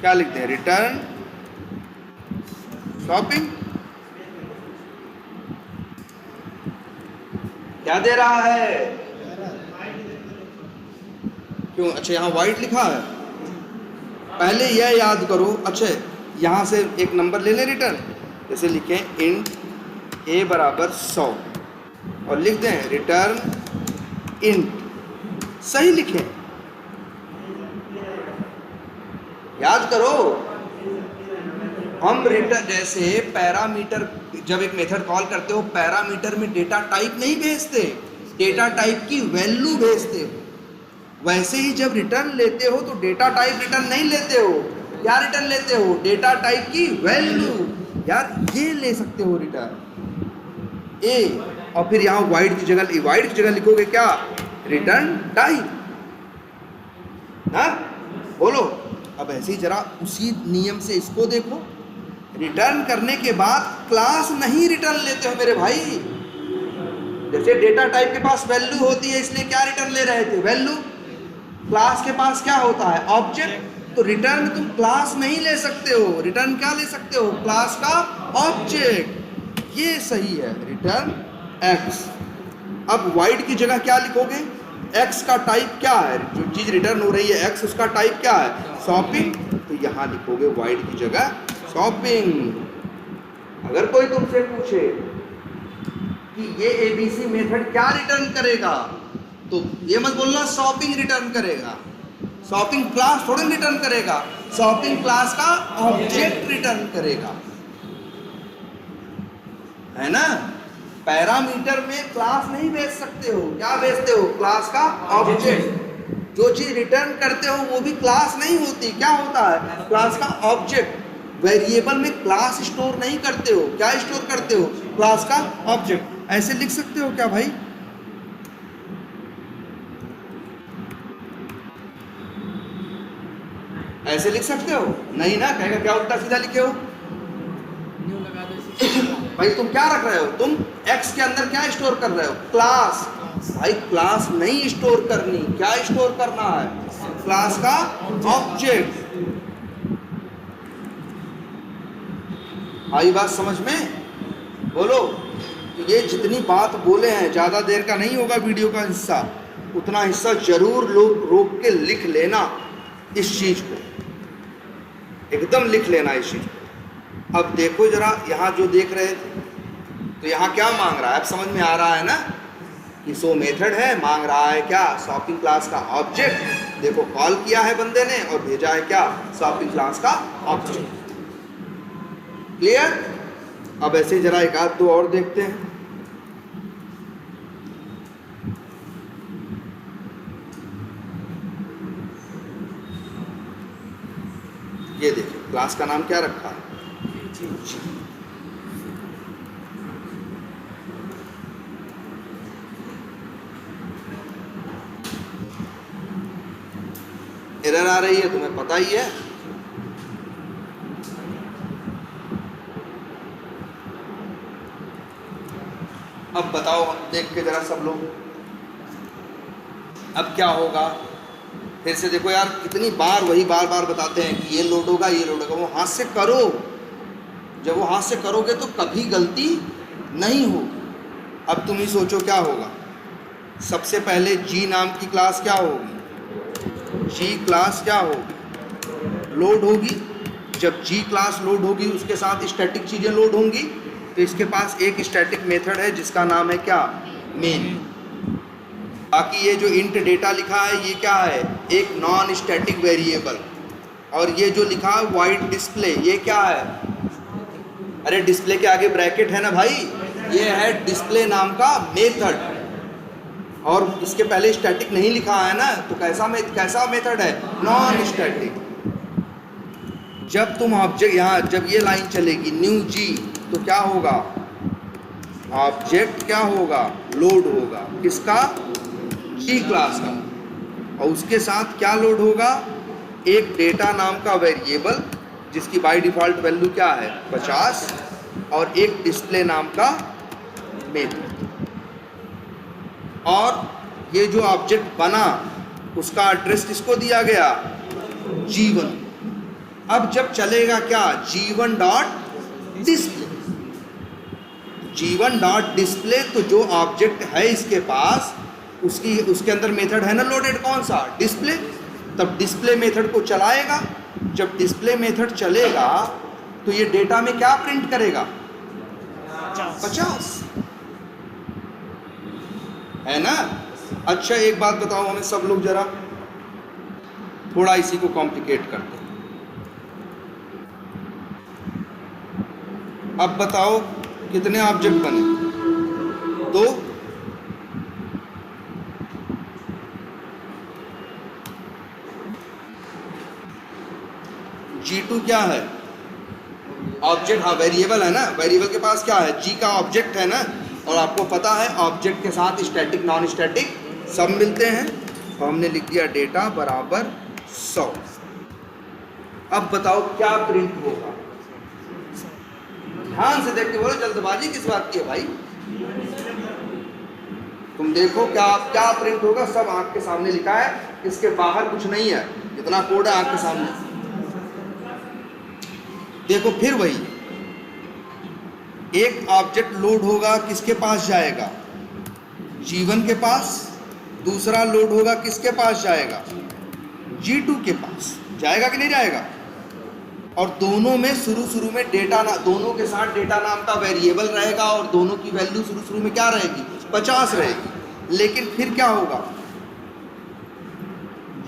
क्या लिखते हैं, रिटर्न शॉपिंग। क्या दे रहा है, क्यों, अच्छा यहाँ वाइट लिखा है, पहले यह याद करो। अच्छा यहाँ से एक नंबर ले लें रिटर्न, जैसे लिखें इंट ए बराबर 100 और लिख दें रिटर्न इंट, सही लिखें, याद करो। हम रिटर्न, जैसे पैरामीटर, जब एक मेथड कॉल करते हो पैरामीटर में डेटा टाइप नहीं भेजते, डेटा टाइप की वैल्यू भेजते हो, वैसे ही जब रिटर्न लेते हो तो डेटा टाइप रिटर्न नहीं लेते हो, क्या रिटर्न लेते हो, डेटा टाइप की वैल्यू। यार ये ले सकते हो रिटर्न ए, और फिर यहाँ वाइड की जगह लिखोगे क्या, रिटर्न टाइप ना, बोलो। अब ऐसे ही जरा उसी नियम से इसको देखो, रिटर्न करने के बाद क्लास नहीं रिटर्न लेते हो मेरे भाई। जैसे डेटा टाइप के पास वैल्यू होती है, इसलिए क्या रिटर्न ले रहे थे, वैल्यू। क्लास के पास क्या होता है, ऑब्जेक्ट। तो रिटर्न तुम क्लास नहीं ले सकते हो, रिटर्न क्या ले सकते हो, क्लास का ऑब्जेक्ट। ये सही है, रिटर्न एक्स। अब वाइड की जगह क्या लिखोगे, एक्स का टाइप क्या है, जो चीज रिटर्न हो रही है एक्स, उसका टाइप क्या है, शॉपिंग। तो यहाँ लिखोगे वाइड की जगह शॉपिंग। अगर कोई तुमसे पूछे कि ये एबीसी मेथड क्या रिटर्न करेगा, तो ये मत बोलना शॉपिंग रिटर्न करेगा, शॉपिंग क्लास थोड़ी रिटर्न करेगा, शॉपिंग क्लास का ऑब्जेक्ट रिटर्न करेगा, है ना। पैरामीटर में क्लास नहीं भेज सकते हो, क्या भेजते हो, क्लास का ऑब्जेक्ट। जो चीज रिटर्न करते हो वो भी क्लास नहीं होती, क्या होता है, क्लास का ऑब्जेक्ट। वेरिएबल में क्लास स्टोर नहीं करते हो, क्या स्टोर करते हो, क्लास का ऑब्जेक्ट। ऐसे लिख सकते हो क्या भाई, ऐसे लिख सकते हो, नहीं ना, कहेगा क्या उल्टा सीधा लिखे हो। भाई तुम क्या रख रहे हो, तुम एक्स के अंदर क्या स्टोर कर रहे हो, क्लास। भाई क्लास नहीं स्टोर करनी, क्या स्टोर करना है, क्लास का ऑब्जेक्ट। आई बात समझ में, बोलो। तो ये जितनी बात बोले हैं ज़्यादा देर का नहीं होगा वीडियो का हिस्सा, उतना हिस्सा जरूर लोग रोक के लिख लेना, इस चीज़ को एकदम लिख लेना, इस चीज़ को। अब देखो जरा, यहाँ जो देख रहे थे, तो यहाँ क्या मांग रहा है, अब समझ में आ रहा है ना कि सो मेथड है, मांग रहा है क्या, शॉपिंग क्लास का ऑब्जेक्ट। देखो कॉल किया है बंदे ने और भेजा है क्या, शॉपिंग क्लास का ऑब्जेक्ट। क्लियर। अब ऐसे जरा एक आध दो और देखते हैं। ये देखिए क्लास का नाम क्या रखा है, एरर आ रही है, तुम्हें पता ही है। अब बताओ, देख के जरा सब लोग, अब क्या होगा? फिर से देखो यार, कितनी बार वही बार बार बताते हैं कि ये लोड होगा, ये लोड होगा। वो हाथ से करो, जब वो हाथ से करोगे तो कभी गलती नहीं होगी। अब तुम ही सोचो क्या होगा। सबसे पहले जी नाम की क्लास क्या होगी? जी क्लास क्या होगी? लोड होगी। जब जी क्लास लोड होगी, उसके साथ स्टैटिक चीज़ें लोड होंगी, तो इसके पास एक स्टैटिक मेथड है जिसका नाम है क्या? मेन। बाकी ये जो इंट डेटा लिखा है, ये क्या है? एक नॉन स्टैटिक वेरिएबल। और ये जो लिखा है वाइड डिस्प्ले, ये क्या है? अरे डिस्प्ले के आगे ब्रैकेट है ना भाई, ये है डिस्प्ले नाम का मेथड। और इसके पहले स्टैटिक नहीं लिखा है ना, तो कैसा मेथड है? Non static. जब तुम ऑब्जेक्ट यहाँ, जब ये लाइन चलेगी न्यू जी, तो क्या होगा? ऑब्जेक्ट क्या होगा? लोड होगा। किसका? जी क्लास का। और उसके साथ क्या लोड होगा? एक डेटा नाम का वेरिएबल जिसकी बाय डिफ़ॉल्ट वैल्यू क्या है? 50, और एक डिस्प्ले नाम का मेथड। और ये जो ऑब्जेक्ट बना, उसका एड्रेस किसको दिया गया? G1। अब जब चलेगा क्या? G1 dot display. G1 dot display, तो जो ऑब्जेक्ट है इसके पास, उसके अंदर मेथड है ना लोडेड, कौन सा? डिस्प्ले। तब डिस्प्ले मेथड को चलाएगा। जब डिस्प्ले मेथड चलेगा तो ये डेटा में क्या प्रिंट करेगा? 50, है ना? अच्छा एक बात बताओ हमें सब लोग, जरा थोड़ा इसी को कॉम्प्लिकेट करते हैं। अब बताओ कितने ऑब्जेक्ट बने? 2। G2 क्या है? ऑब्जेक्ट। हाँ, वेरिएबल है ना। वेरिएबल के पास क्या है? G का ऑब्जेक्ट है ना। और आपको पता है ऑब्जेक्ट के साथ स्टैटिक नॉन स्टैटिक सब मिलते हैं। तो हमने लिख दिया डेटा बराबर 100। अब बताओ क्या प्रिंट होगा? ध्यान से देख के बोलो, जल्दबाजी किस बात की है भाई? तुम देखो क्या प्रिंट होगा। सब आंख के सामने लिखा है, इसके बाहर कुछ नहीं है। इतना कोड है आंख के सामने। देखो फिर वही, एक ऑब्जेक्ट लोड होगा, किसके पास जाएगा? G1 के पास। दूसरा लोड होगा, किसके पास जाएगा? G2 के पास। जाएगा कि नहीं जाएगा? और दोनों में शुरू में डेटा दोनों के साथ डेटा नाम का वेरिएबल रहेगा, और दोनों की वैल्यू शुरू में क्या रहेगी? 50 रहेगी। लेकिन फिर क्या होगा?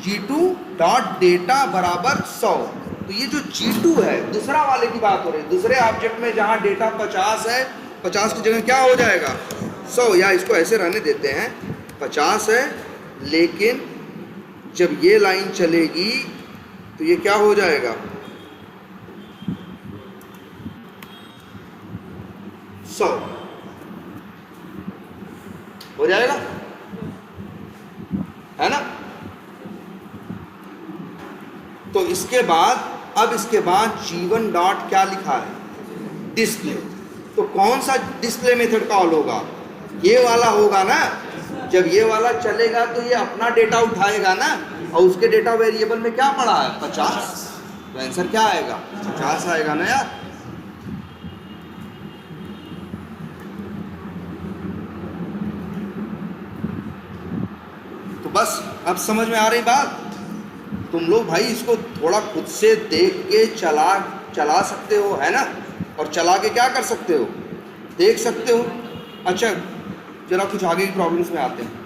G2 डॉट डेटा बराबर 100। तो ये जो G2 है, दूसरा वाले की बात हो रही है, दूसरे ऑब्जेक्ट में जहां डेटा 50 है, 50 की जगह क्या हो जाएगा? 100। या इसको ऐसे रहने देते हैं, 50 है, लेकिन जब ये लाइन चलेगी तो ये क्या हो जाएगा? 100 हो जाएगा, है ना? तो इसके बाद, अब इसके बाद G1 डॉट क्या लिखा है? डिस्प्ले। तो कौन सा डिस्प्ले मेथड कॉल होगा? ये वाला होगा ना। जब ये वाला चलेगा तो ये अपना डेटा उठाएगा ना, और उसके डेटा वेरिएबल में क्या पड़ा है? 50। तो आंसर क्या आएगा? 50 आएगा ना यार। तो बस अब समझ में आ रही बात? तुम लोग भाई इसको थोड़ा खुद से देख के चला सकते हो, है ना? और चला के क्या कर सकते हो? देख सकते हो। अच्छा जरा कुछ आगे की प्रॉब्लम्स में आते हैं।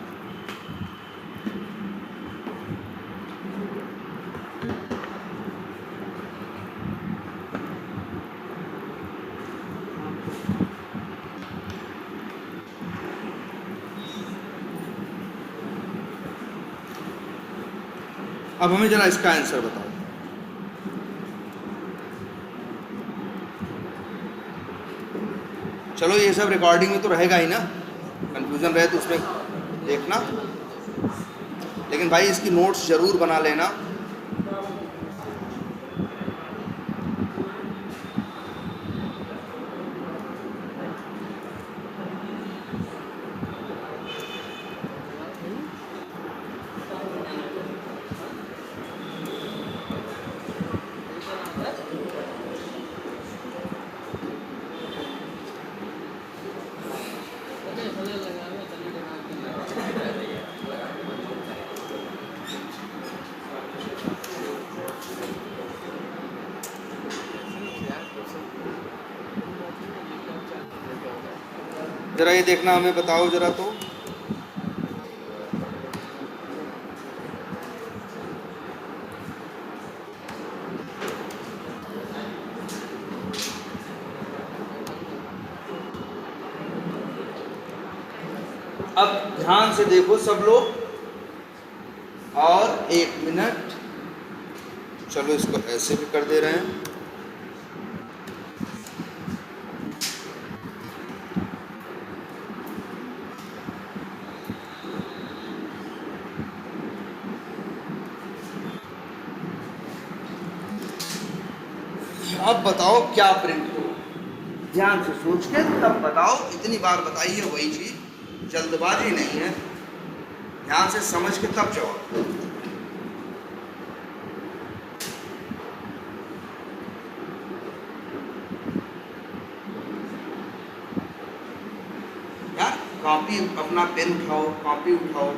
अब हमें जरा इसका आंसर बताओ। चलो ये सब रिकॉर्डिंग में तो रहेगा ही ना, कंफ्यूजन रहे तो उसमें देखना, लेकिन भाई इसकी नोट्स जरूर बना लेना। ज़रा ये देखना, हमें बताओ ज़रा तो। अब ध्यान से देखो सब लोग, और 1 मिनट, चलो इसको ऐसे भी कर दे रहे हैं। अब बताओ क्या प्रिंट हो, ध्यान से सोच के तब बताओ, इतनी बार बताइए वही चीज, जल्दबाजी नहीं है, ध्यान से समझ के तब जवाब। यार कॉपी, अपना पेन उठाओ, कॉपी उठाओ,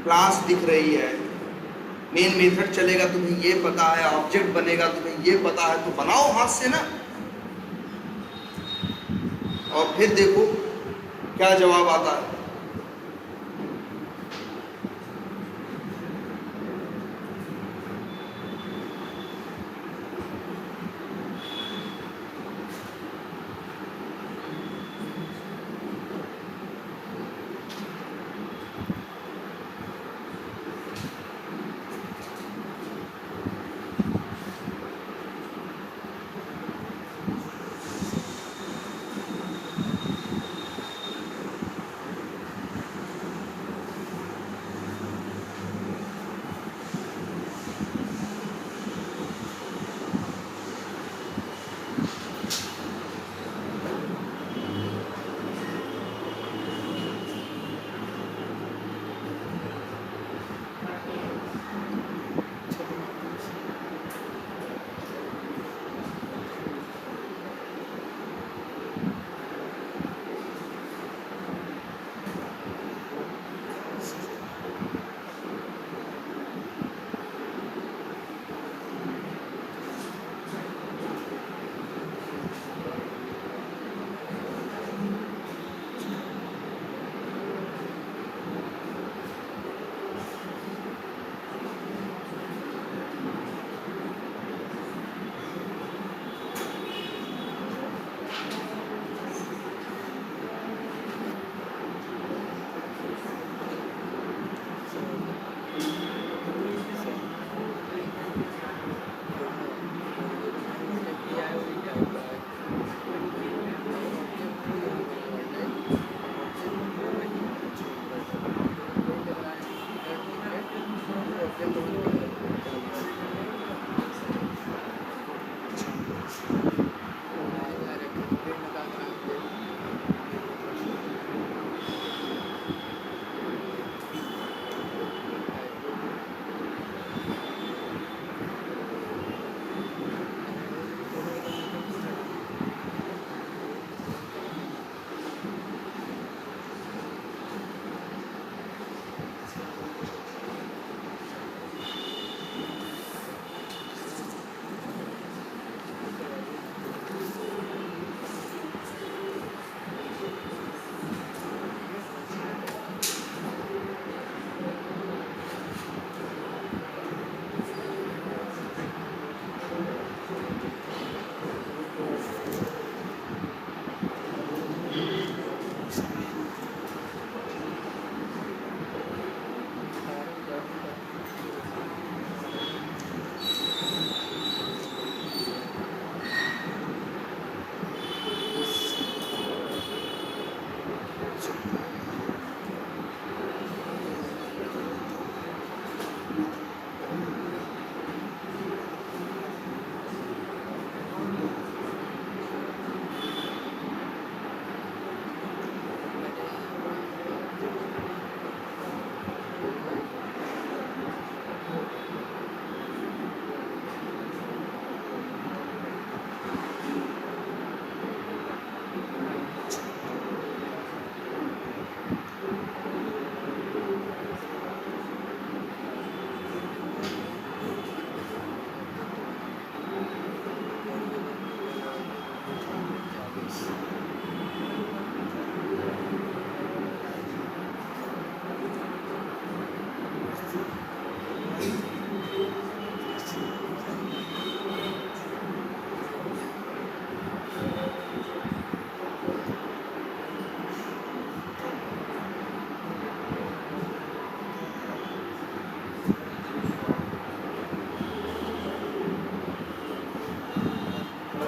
क्लास दिख रही है, मेन मेथड चलेगा, तुम्हें ये पता है, ऑब्जेक्ट बनेगा तुम्हें ये पता है, तो बनाओ हाथ से ना, और फिर देखो क्या जवाब आता है।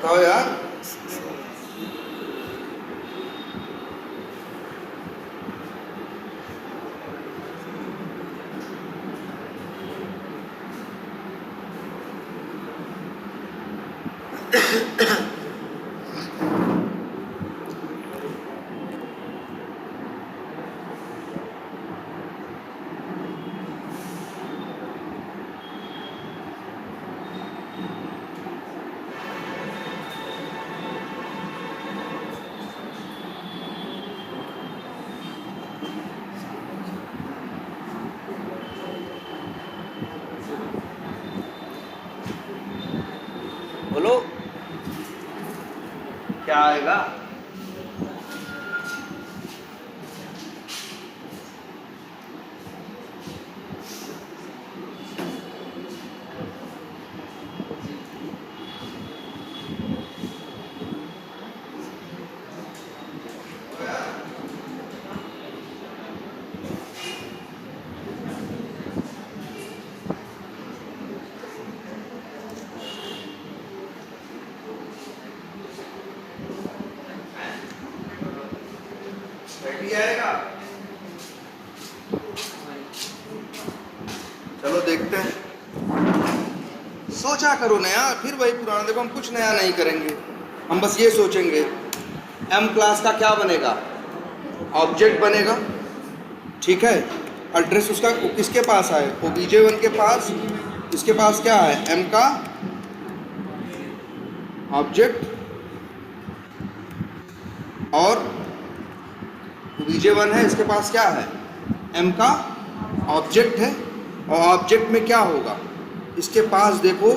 बताओ यार। बोलो क्या आएगा? रेडी आएगा? चलो देखते हैं। सोचा करो नया, फिर वही पुराना। देखो हम कुछ नया नहीं करेंगे, हम बस ये सोचेंगे एम क्लास का क्या बनेगा, ऑब्जेक्ट बनेगा, ठीक है। एड्रेस उसका किसके पास है, OBJ1 के पास। इसके पास क्या है, एम का ऑब्जेक्ट, और OBJ1 है, इसके पास क्या है, एम का ऑब्जेक्ट है। और ऑब्जेक्ट में क्या होगा, इसके पास देखो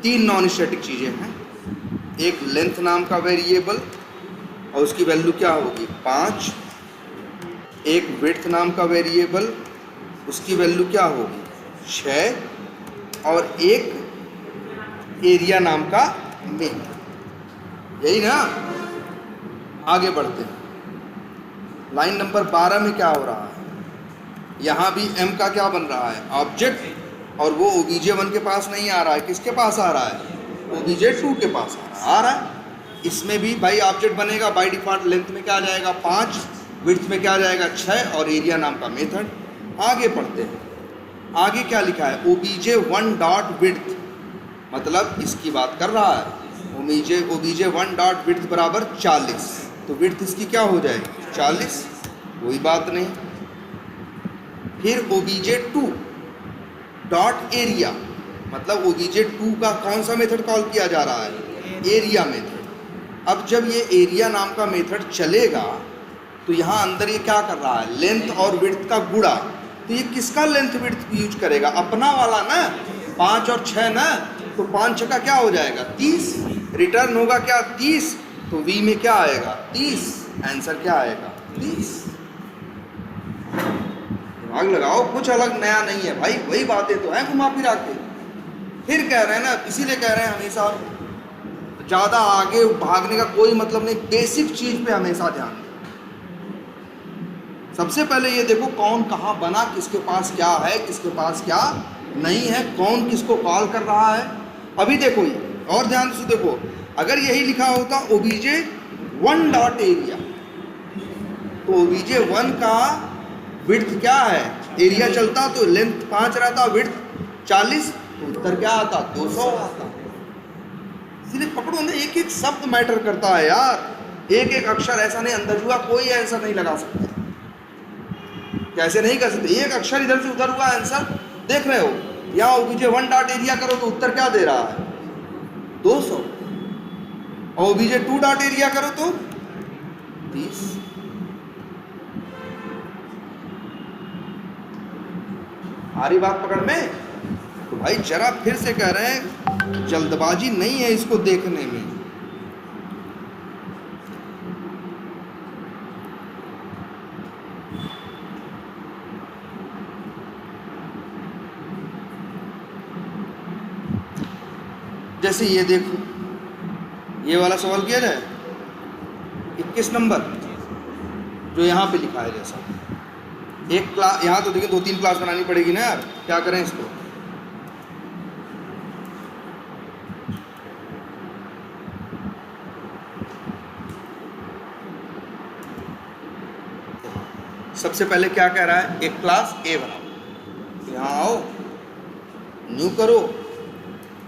3 नॉन स्टैटिक चीज़ें हैं। एक लेंथ नाम का वेरिएबल और उसकी वैल्यू क्या होगी 5। एक विड्थ नाम का वेरिएबल, उसकी वैल्यू क्या होगी 6। और एक एरिया नाम का मेथड। यही ना। आगे बढ़ते हैं। लाइन नंबर 12 में क्या हो रहा है, यहाँ भी m का क्या बन रहा है, ऑब्जेक्ट। और वो OBJ1 के पास नहीं आ रहा है, किसके पास आ रहा है, OBJ2 के पास आ रहा है। इसमें भी भाई ऑब्जेक्ट बनेगा बाय डिफॉल्ट। लेंथ में क्या आ जाएगा 5, विड्थ में क्या आ जाएगा 6, और एरिया नाम का मेथड। आगे पढ़ते हैं। आगे क्या लिखा है, OBJ1 डॉट विड्थ, मतलब इसकी बात कर रहा है। OBJ1 डॉट विड्थ बराबर 40, तो विड्थ इसकी क्या हो जाएगी 40, कोई बात नहीं। फिर OBJ2 डॉट एरिया, मतलब OBJ2 का कौन सा मेथड कॉल किया जा रहा है, एरिया मेथड। अब जब ये एरिया नाम का मेथड चलेगा तो यहाँ अंदर ये क्या कर रहा है, लेंथ और विड्थ का गुणा। तो ये किसका लेंथ विड्थ यूज करेगा, अपना वाला ना, 5 और 6 ना। तो 5 छक्का क्या हो जाएगा 30, रिटर्न होगा क्या 30, तो V में क्या आएगा 30, आंसर क्या आएगा 30। दिमाग लगाओ, कुछ अलग नया नहीं है भाई, वही बातें तो हैं घुमा फिरा के। फिर कह रहे हैं ना, इसीलिए कह रहे हैं हमेशा ज़्यादा आगे भागने का कोई मतलब नहीं, बेसिक चीज़ पे हमेशा ध्यान दें। सबसे पहले ये देखो कौन कहाँ बना, किसके पास क्या है, किसके पास क्या नहीं है, कौन किसको कॉल कर रहा है। अभी देखो ये, और ध्यान से देखो, अगर यही लिखा होता OBJ1 डॉट एरिया, तो OBJ1 का विड्थ क्या है, एरिया चलता तो लेंथ 5 रहता, विड्थ 40, तो उत्तर क्या आता 200 आता। इसलिए पकड़ो ना, एक एक शब्द मैटर करता है यार, एक एक अक्षर। ऐसा नहीं अंदर हुआ कोई आंसर नहीं लगा सकता, कैसे नहीं कर सकते। एक अक्षर इधर से उधर हुआ आंसर देख रहे हो। यहाँ OBJ1 डॉट एरिया करो तो उत्तर क्या दे रहा है 200, और OBJ2 डॉट एरिया करो तो 30। आ रही बात पकड़ में? तो भाई जरा फिर से कह रहे हैं, जल्दबाजी नहीं है इसको देखने में। जैसे ये देखो, ये वाला सवाल किया जाए 21 नंबर जो यहाँ पे लिखा है। जैसा एक क्लास, यहाँ तो देखिए 2-3 क्लास बनानी पड़ेगी ना यार, क्या करें इसको। सबसे पहले क्या कह रहा है, एक क्लास ए बनाओ, यहाँ आओ, न्यू करो,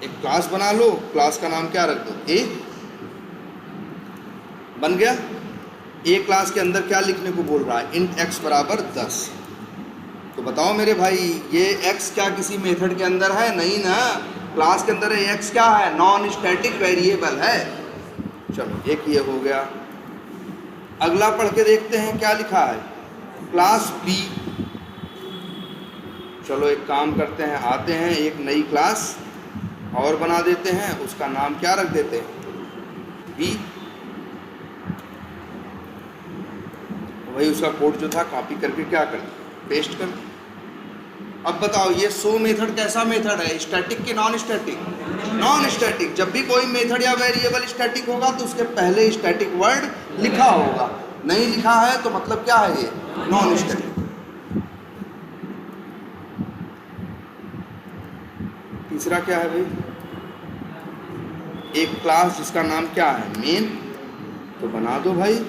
एक क्लास बना लो, क्लास का नाम क्या रख दो, ए। बन गया। ए क्लास के अंदर क्या लिखने को बोल रहा है, इंट एक्स बराबर 10। तो बताओ मेरे भाई, ये एक्स क्या किसी मेथड के अंदर है? नहीं ना, क्लास के अंदर एक्स क्या है, नॉन स्टैटिक वेरिएबल है। चलो एक ये हो गया। अगला पढ़ के देखते हैं क्या लिखा है, क्लास बी। चलो एक काम करते हैं, आते हैं एक नई क्लास और बना देते हैं, उसका नाम क्या रख देते हैं, बी। वही उसका कोड जो था कॉपी करके क्या कर दिया, पेस्ट कर दिया। अब बताओ ये शो मेथड कैसा मेथड है, स्टैटिक कि नॉन स्टैटिक? Non static. जब भी कोई मेथड या वेरिएबल स्टैटिक होगा तो उसके पहले स्टैटिक वर्ड लिखा होगा, नहीं लिखा है तो मतलब क्या है, ये नॉन स्टैटिक। तीसरा क्या है भाई, एक क्लास जिसका नाम क्या है, मेन। तो बना दो भाई,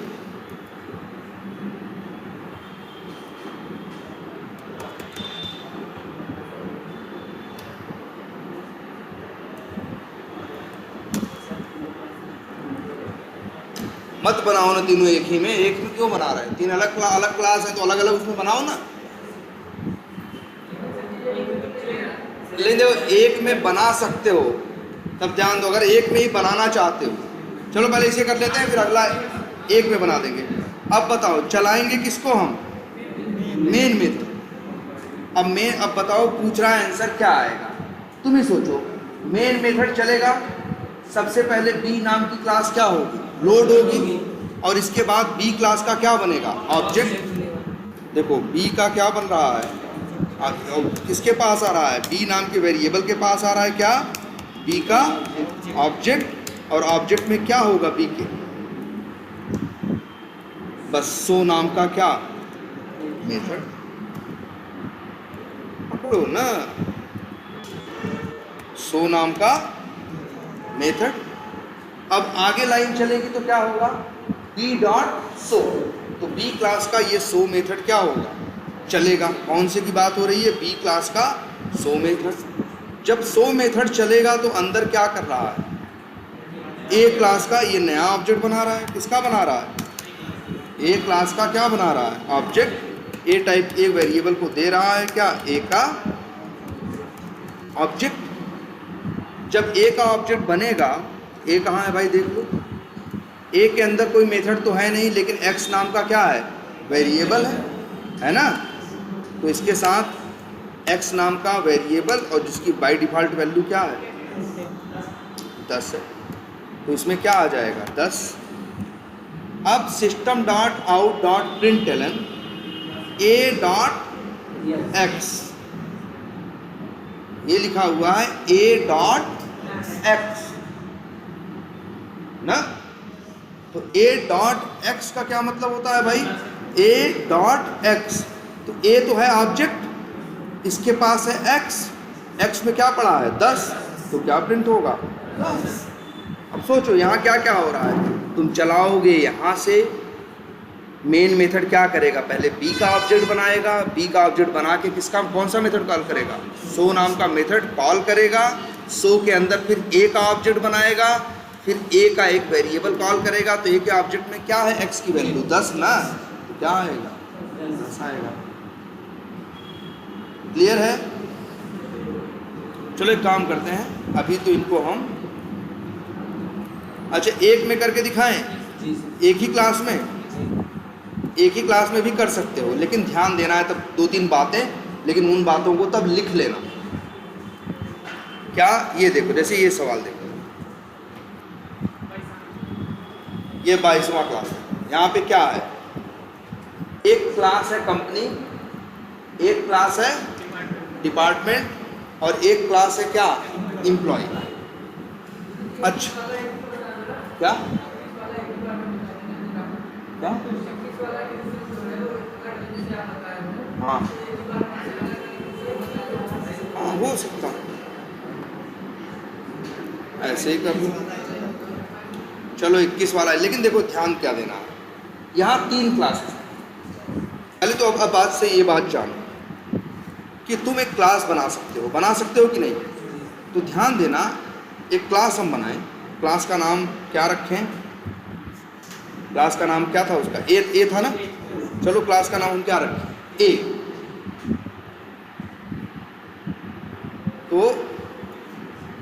मत बनाओ ना तीनों एक ही में, एक में क्यों बना रहे हैं, तीन अलग क्लास है तो अलग अलग उसमें बनाओ ना। लेकिन देखो एक में बना सकते हो, तब ध्यान दो, अगर एक में ही बनाना चाहते हो, चलो पहले इसे कर लेते हैं, फिर अगला एक में बना देंगे। अब बताओ चलाएंगे किसको हम, मेन मेथड। अब बताओ पूछ रहा है आंसर क्या आएगा, तुम ही सोचो। मेन मेथड चलेगा, सबसे पहले बी नाम की क्लास क्या होगी, लोड होगी, और इसके बाद बी क्लास का क्या बनेगा, ऑब्जेक्ट। देखो बी का क्या बन रहा है, किसके पास आ रहा है, बी नाम के वेरिएबल के पास आ रहा है क्या, बी का ऑब्जेक्ट। और ऑब्जेक्ट में क्या होगा, बी के, बस सो नाम का क्या मेथड। पकड़ो ना, सो नाम का मेथड। अब आगे लाइन चलेगी तो क्या होगा, बी डॉट सो। तो बी क्लास का ये सो मेथड क्या होगा, चलेगा। कौन से की बात हो रही है, बी क्लास का सो मेथड। जब सो मेथड चलेगा तो अंदर क्या कर रहा है, ए क्लास का ये नया ऑब्जेक्ट बना रहा है। किसका बना रहा है, ए क्लास का क्या बना रहा है, object. A type a variable को दे रहा है क्या, ए का ऑब्जेक्ट। जब ए का ऑब्जेक्ट बनेगा, ए कहाँ है भाई, देख लो, ए के अंदर कोई मेथड तो है नहीं, लेकिन एक्स नाम का क्या है, वेरिएबल है ना। तो इसके साथ एक्स नाम का वेरिएबल, और जिसकी बाय डिफ़ॉल्ट वैल्यू क्या है, 10 है। तो इसमें क्या आ जाएगा, 10। अब system dot out dot println ए डॉट एक्स, ये लिखा हुआ है ए डॉट एक्स ना। तो ए डॉट एक्स का क्या मतलब होता है भाई, ए डॉट एक्स। तो ए तो है ऑब्जेक्ट, इसके पास है एक्स, एक्स में क्या पड़ा है, 10। तो क्या प्रिंट होगा, 10। अब सोचो यहाँ क्या क्या हो रहा है, तुम चलाओगे यहाँ से, मेन मेथड क्या करेगा, पहले बी का ऑब्जेक्ट बनाएगा, बी का ऑब्जेक्ट बना के किसका, कौन सा मेथड कॉल करेगा, सो नाम का मेथड कॉल करेगा। सो के अंदर फिर ए का ऑब्जेक्ट बनाएगा, फिर ए का एक वेरिएबल कॉल करेगा। तो ए के ऑब्जेक्ट में क्या है, एक्स की वैल्यू 10 ना, तो क्या आएगा, 10 आएगा। क्लियर है। चलो एक काम करते हैं, अभी तो इनको हम अच्छा एक में करके दिखाएं, एक ही क्लास में, एक ही क्लास में भी कर सकते हो, लेकिन ध्यान देना है तब 2-3 बातें, लेकिन उन बातों को तब लिख लेना। क्या, ये देखो, जैसे ये सवाल देखो, ये 22वां क्लास है, यहाँ पे क्या है, एक क्लास है कंपनी, एक क्लास है डिपार्टमेंट, और एक क्लास है क्या, एम्प्लॉय। अच्छा क्या क्या, हाँ हाँ हो सकता, ऐसे ही कर लो। चलो 21 वाला है, लेकिन देखो ध्यान क्या देना है, यहाँ 3 क्लासेस, पहले तो अब बात से ये बात जानो कि तुम एक क्लास बना सकते हो कि नहीं। तो ध्यान देना, एक क्लास हम बनाएं, क्लास का नाम क्या रखें? क्लास का नाम क्या था उसका? ए था ना। चलो क्लास का नाम हम क्या रखें? ए। तो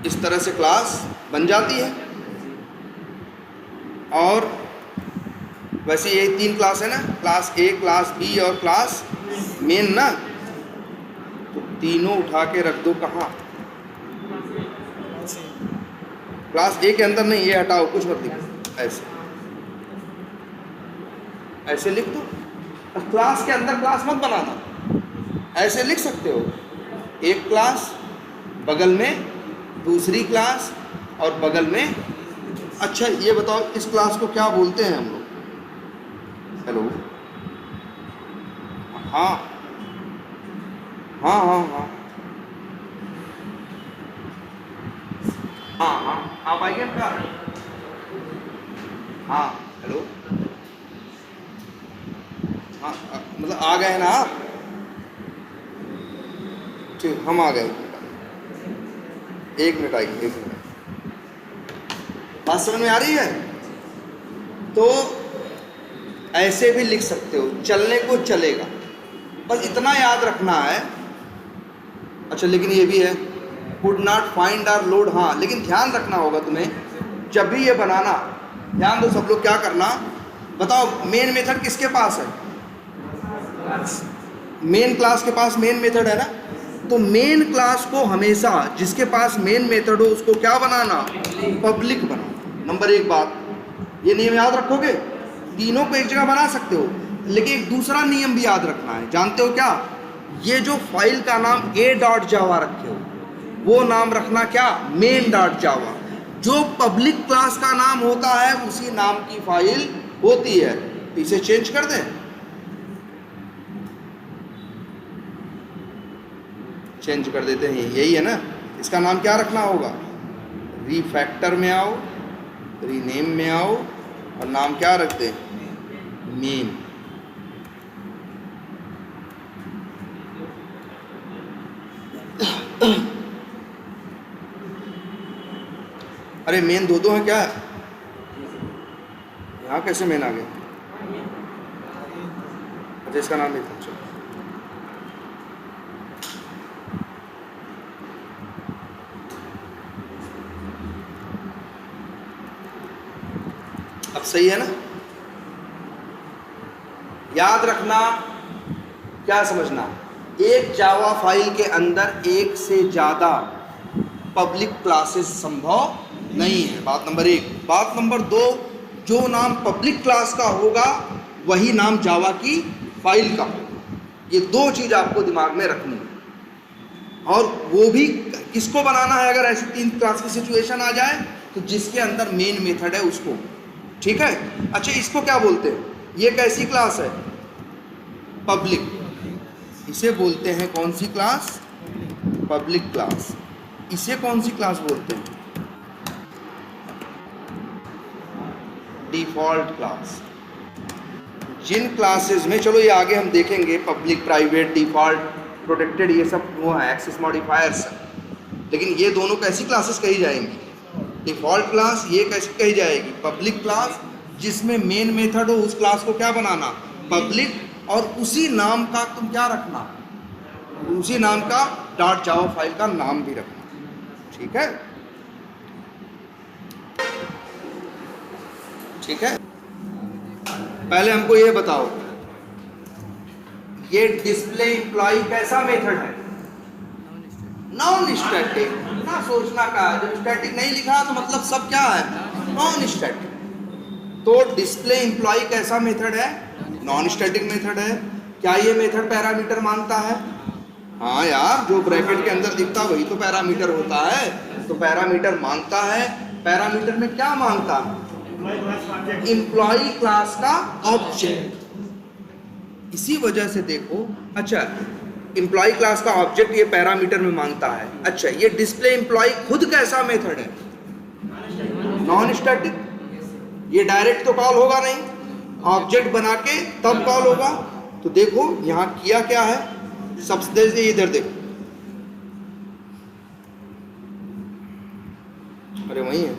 इस तरह से क्लास बन जाती है। और वैसे ये 3 क्लास है ना, क्लास ए, क्लास बी और क्लास मेन ना। तो तीनों उठा के रख दो कहाँ? क्लास ए के अंदर नहीं, ये हटाओ, कुछ मत लिखो, ऐसे लिख दो। और क्लास के अंदर क्लास मत बनाना, ऐसे लिख सकते हो, एक क्लास, बगल में दूसरी क्लास और बगल में। अच्छा ये बताओ, इस क्लास को क्या बोलते हैं हम लोग? हेलो, हाँ हाँ हाँ हाँ हाँ हाँ, आप आइए क्या? हाँ हेलो, हाँ मतलब आ गए ना आप? ठीक, हम आ गए। 1 मिनट आइए, 1 मिनट। बात समझ में आ रही है? तो ऐसे भी लिख सकते हो, चलने को चलेगा, बस इतना याद रखना है। अच्छा लेकिन ये भी है, कुड नॉट फाइंड और लोड। हाँ लेकिन ध्यान रखना होगा तुम्हें, जब भी ये बनाना, ध्यान दो सब लोग, क्या करना बताओ, मेन मेथड किसके पास है? मेन क्लास के पास मेन मेथड है ना। तो मेन क्लास को हमेशा, जिसके पास मेन मेथड हो, उसको क्या बनाना? पब्लिक बनाना। नंबर 1 बात, ये नियम याद रखोगे। तीनों को एक जगह बना सकते हो, लेकिन एक दूसरा नियम भी याद रखना है। जानते हो क्या? ये जो फाइल का नाम a.java रखे हो, वो नाम रखना क्या? main.java। जो पब्लिक क्लास का नाम होता है उसी नाम की फाइल होती है। तो इसे चेंज कर दें, चेंज कर देते हैं, यही है ना। इसका नाम क्या रखना होगा? रीफैक्टर में आओ, रीनेम में आओ, और नाम क्या रख दें? मेन। अरे मेन दो है क्या? यहाँ कैसे मेन आ गया? अच्छा इसका नाम लिखा, चलो। अब सही है ना? याद रखना, क्या समझना, एक जावा फाइल के अंदर एक से ज़्यादा पब्लिक क्लासेस संभव नहीं है, बात नंबर 1। बात नंबर 2, जो नाम पब्लिक क्लास का होगा वही नाम जावा की फाइल का होगा। ये 2 चीज़ आपको दिमाग में रखनी है। और वो भी किसको बनाना है? अगर ऐसी 3 क्लास की सिचुएशन आ जाए तो जिसके अंदर मेन मेथड है उसको, ठीक है। अच्छा इसको क्या बोलते हैं? ये कैसी क्लास है? पब्लिक। इसे बोलते हैं कौन सी क्लास? Public class. इसे कौन सी क्लास बोलते हैं? Default class. जिन क्लासेस में, चलो ये आगे हम देखेंगे, पब्लिक, प्राइवेट, डिफॉल्ट, प्रोटेक्टेड, ये सब वो है एक्सेस मॉडिफायर्स, लेकिन ये दोनों कैसी क्लासेस कही जाएंगी? Default class. ये कैसी कही जाएगी? Public class. जिसमें मेन मेथड हो उस क्लास को क्या बनाना? पब्लिक। और उसी नाम का तुम क्या रखना? उसी नाम का .java फाइल का नाम भी रखना, ठीक है? ठीक है। पहले हमको ये बताओ, ये डिस्प्ले एम्प्लॉय कैसा मेथड है? Non static. ना सोचना का, जब स्टैटिक नहीं लिखा तो मतलब सब क्या है? Non static. तो डिस्प्ले एम्प्लॉय कैसा मेथड है? नॉन स्टैटिक मेथड है। क्या ये मेथड पैरामीटर मानता है? हाँ यार, जो ब्रैकेट के अंदर दिखता वही तो पैरामीटर होता है। तो पैरामीटर मानता है। पैरामीटर में क्या मानता है? एम्प्लॉय क्लास का ऑब्जेक्ट। इसी वजह से देखो, अच्छा एम्प्लॉय क्लास का ऑब्जेक्ट ये पैरामीटर में मानता है। अच्छा ये डिस्प्ले एम्प्लॉय खुद कैसा मेथड है? Non static. ये डायरेक्ट तो कॉल होगा नहीं, ऑब्जेक्ट बना के तब कॉल होगा। तो देखो यहाँ किया क्या है, सबसे से इधर देखो, अरे वही है।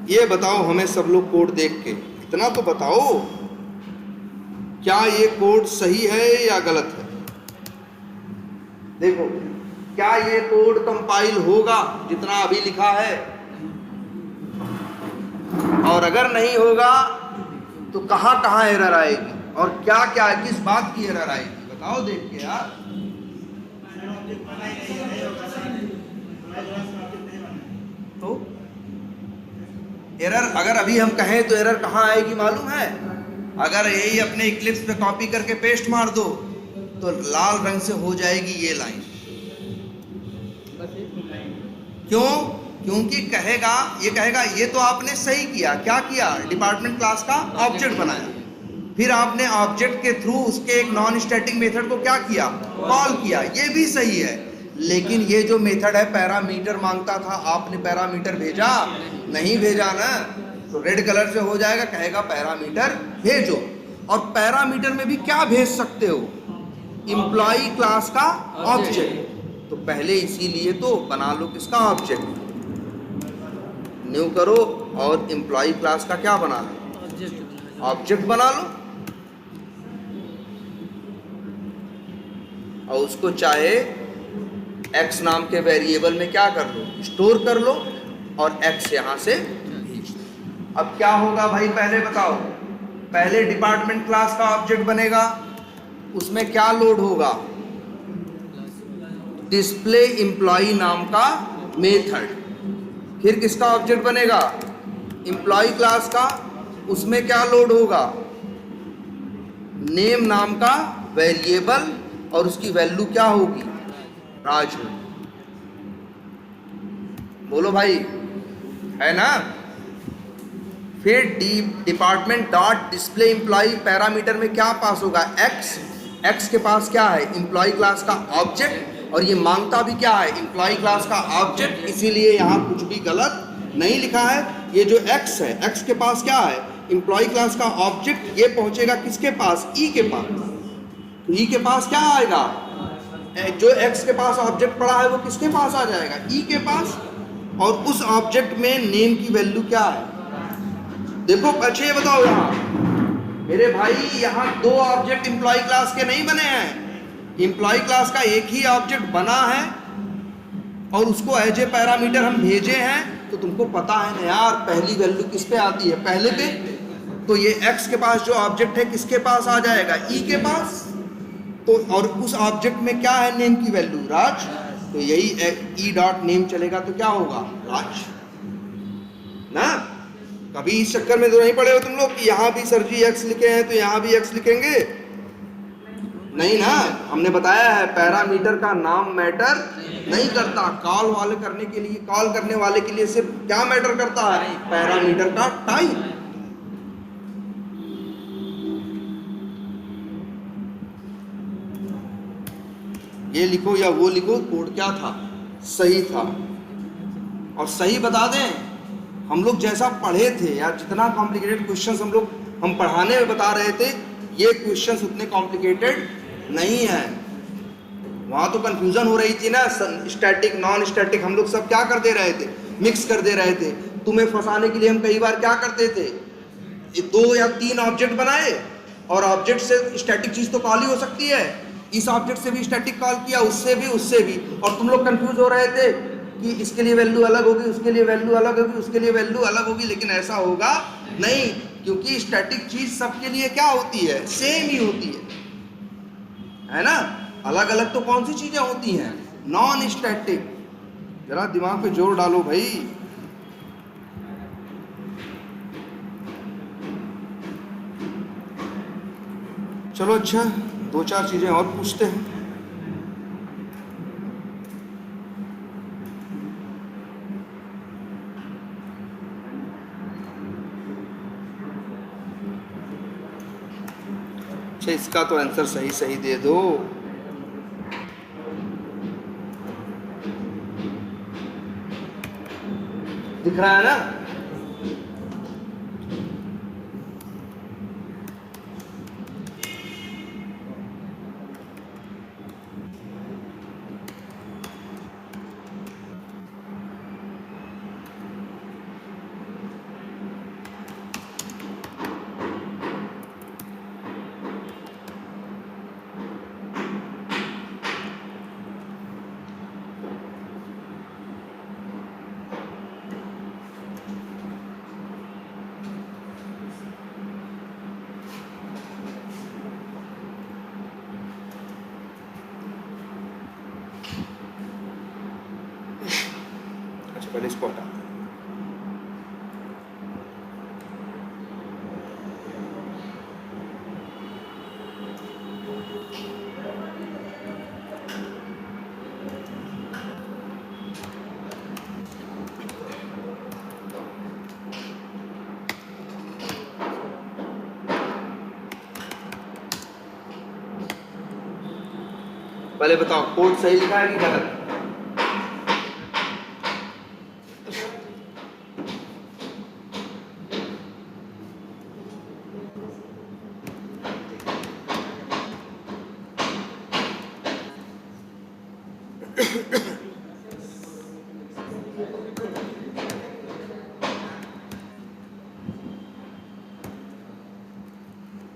ये बताओ हमें सब लोग कोड देख के, इतना तो बताओ, क्या ये कोड सही है या गलत है? देखो, क्या ये कोड कंपाइल होगा जितना अभी लिखा है? और अगर नहीं होगा तो कहाँ कहाँ एरर आएगी, और क्या क्या किस बात की एरर आएगी, बताओ देख के यार। तो एरर अगर अभी हम कहें तो एरर कहाँ आएगी मालूम है? अगर यही अपने इक्लिप्स पे कॉपी करके पेस्ट मार दो तो लाल रंग से हो जाएगी ये लाइन। क्यों? क्योंकि कहेगा, ये कहेगा ये तो आपने सही किया, क्या किया, डिपार्टमेंट क्लास का ऑब्जेक्ट बनाया, फिर आपने ऑब्जेक्ट के थ्रू उसके एक नॉन स्टैटिक मेथड को क्या किया, कॉल किया, ये भी सही है, लेकिन ये जो मेथड है पैरामीटर मांगता था, आपने पैरामीटर भेजा नहीं भेजा ना, तो रेड कलर से हो जाएगा, कहेगा पैरामीटर भेजो। और पैरामीटर में भी क्या भेज सकते हो, एम्प्लॉय क्लास का ऑब्जेक्ट। तो पहले इसीलिए तो बना लो किसका ऑब्जेक्ट, न्यू करो और एम्प्लॉय क्लास का क्या बना लो, ऑब्जेक्ट बना लो, और उसको चाहे x नाम के वेरिएबल में क्या कर लो, स्टोर कर लो, और x यहां से। अब क्या होगा भाई, पहले बताओ, पहले डिपार्टमेंट क्लास का ऑब्जेक्ट बनेगा, उसमें क्या लोड होगा, डिस्प्ले एम्प्लॉय नाम का मेथड, फिर किसका ऑब्जेक्ट बनेगा, एम्प्लॉय क्लास का, उसमें क्या लोड होगा, नेम नाम का वेरिएबल, और उसकी वैल्यू क्या होगी, राजू। बोलो भाई, है ना? फिर department dot display employ parameter में क्या पास होगा, एक्स के पास क्या है, एम्प्लॉय क्लास का ऑब्जेक्ट, और ये मांगता भी क्या है, एम्प्लॉय क्लास का ऑब्जेक्ट, इसीलिए यहाँ कुछ भी गलत नहीं लिखा है। ये जो एक्स है, एक्स के पास क्या है, एम्प्लॉय क्लास का ऑब्जेक्ट, ये पहुंचेगा किसके पास, ई के पास, तो ई के पास क्या आएगा, जो एक्स के पास ऑब्जेक्ट पड़ा है वो किसके पास आ जाएगा, ई के पास, और उस ऑब्जेक्ट में नेम की वैल्यू क्या है। देखो अच्छा ये बताओ, यहाँ मेरे भाई यहाँ दो ऑब्जेक्ट एम्प्लॉय क्लास के नहीं बने हैं, एम्प्लॉय क्लास का एक ही ऑब्जेक्ट बना है और उसको एज ए पैरामीटर हम भेजे हैं, तो तुमको पता है ना यार पहली वैल्यू किस पे आती है, पहले पे, तो ये एक्स के पास जो ऑब्जेक्ट है किसके पास आ जाएगा, ई के पास, तो और उस ऑब्जेक्ट में क्या है, नेम की वैल्यू राज, तो यही ई डॉट नेम चलेगा तो क्या होगा, राज ना। कभी इस चक्कर में तो नहीं पड़े हो तुम लोग कि यहाँ भी सर जी एक्स लिखे हैं तो यहाँ भी एक्स लिखेंगे, नहीं ना। हमने बताया है पैरामीटर का नाम मैटर नहीं करता, कॉल वाले करने के लिए, कॉल करने वाले के लिए सिर्फ क्या मैटर करता है, पैरामीटर का टाइप। ये लिखो या वो लिखो, कोड क्या था, सही था। और सही बता दें, हम लोग जैसा पढ़े थे यार, जितना कॉम्प्लिकेटेड क्वेश्चंस हम पढ़ाने में बता रहे थे, ये क्वेश्चंस उतने कॉम्प्लिकेटेड नहीं है। वहाँ तो कंफ्यूजन हो रही थी ना, स्टैटिक नॉन स्टैटिक, हम लोग सब क्या कर दे रहे थे, मिक्स कर दे रहे थे। तुम्हें फंसाने के लिए हम कई बार क्या करते थे, 2 या 3 ऑब्जेक्ट बनाए, और ऑब्जेक्ट से स्टैटिक चीज़ तो कॉल ही हो सकती है, इस ऑब्जेक्ट से भी स्टैटिक कॉल किया, उससे भी, और तुम लोग कंफ्यूज हो रहे थे कि इसके लिए वैल्यू अलग होगी, उसके लिए वैल्यू अलग होगी, उसके लिए वैल्यू अलग होगी, लेकिन ऐसा होगा नहीं, क्योंकि स्टैटिक चीज़ सबके लिए क्या होती है, सेम ही होती है ना। अलग अलग तो कौन सी चीज़ें होती हैं, नॉन स्टैटिक। जरा दिमाग पे जोर डालो भाई। चलो अच्छा, 2-4 चीज़ें और पूछते हैं। अच्छा, इसका तो आंसर सही दे दो। दिख रहा है ना, अच्छा पहले इसको हटा दें। पहले बताओ कोड सही लिखा है कि गलत?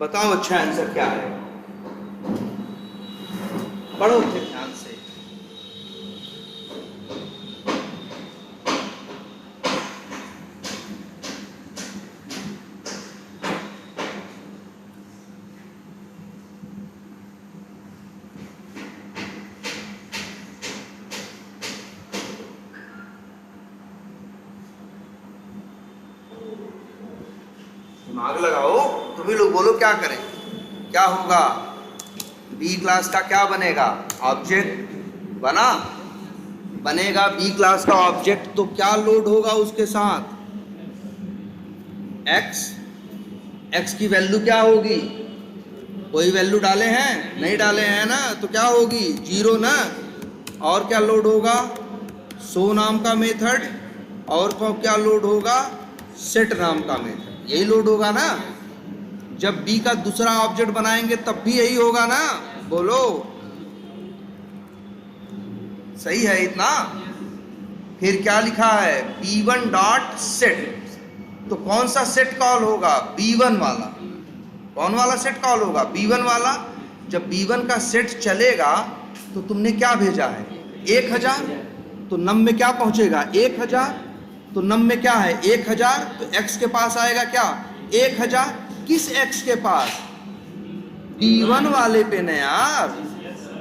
बताओ अच्छा आंसर क्या है? पढ़ो फिर ध्यान से। दिमाग लगाओ, तुम ही लोग बोलो क्या करें, क्या होगा? बी क्लास का क्या बनेगा? ऑब्जेक्ट बनेगा बी क्लास का ऑब्जेक्ट, तो क्या लोड होगा उसके साथ? एक्स की वैल्यू क्या होगी? कोई वैल्यू डाले हैं? नहीं डाले हैं ना, तो क्या होगी? 0 ना। और क्या लोड होगा? शो नाम का मेथड, और क्या लोड होगा? सेट नाम का मेथड, यही लोड होगा ना। जब बी का दूसरा ऑब्जेक्ट बनाएंगे तब भी यही होगा ना, बोलो सही है इतना? फिर क्या लिखा है? b1 डॉट सेट, तो कौन सा सेट कॉल होगा? b1 वाला। कौन वाला सेट कॉल होगा? b1 वाला। जब b1 का सेट चलेगा तो तुमने क्या भेजा है? 1000, तो नम में क्या पहुंचेगा? 1000, तो नम में क्या है? 1000, तो x के पास आएगा क्या? 1000। किस x के पास? b1 वाले पे ना यार।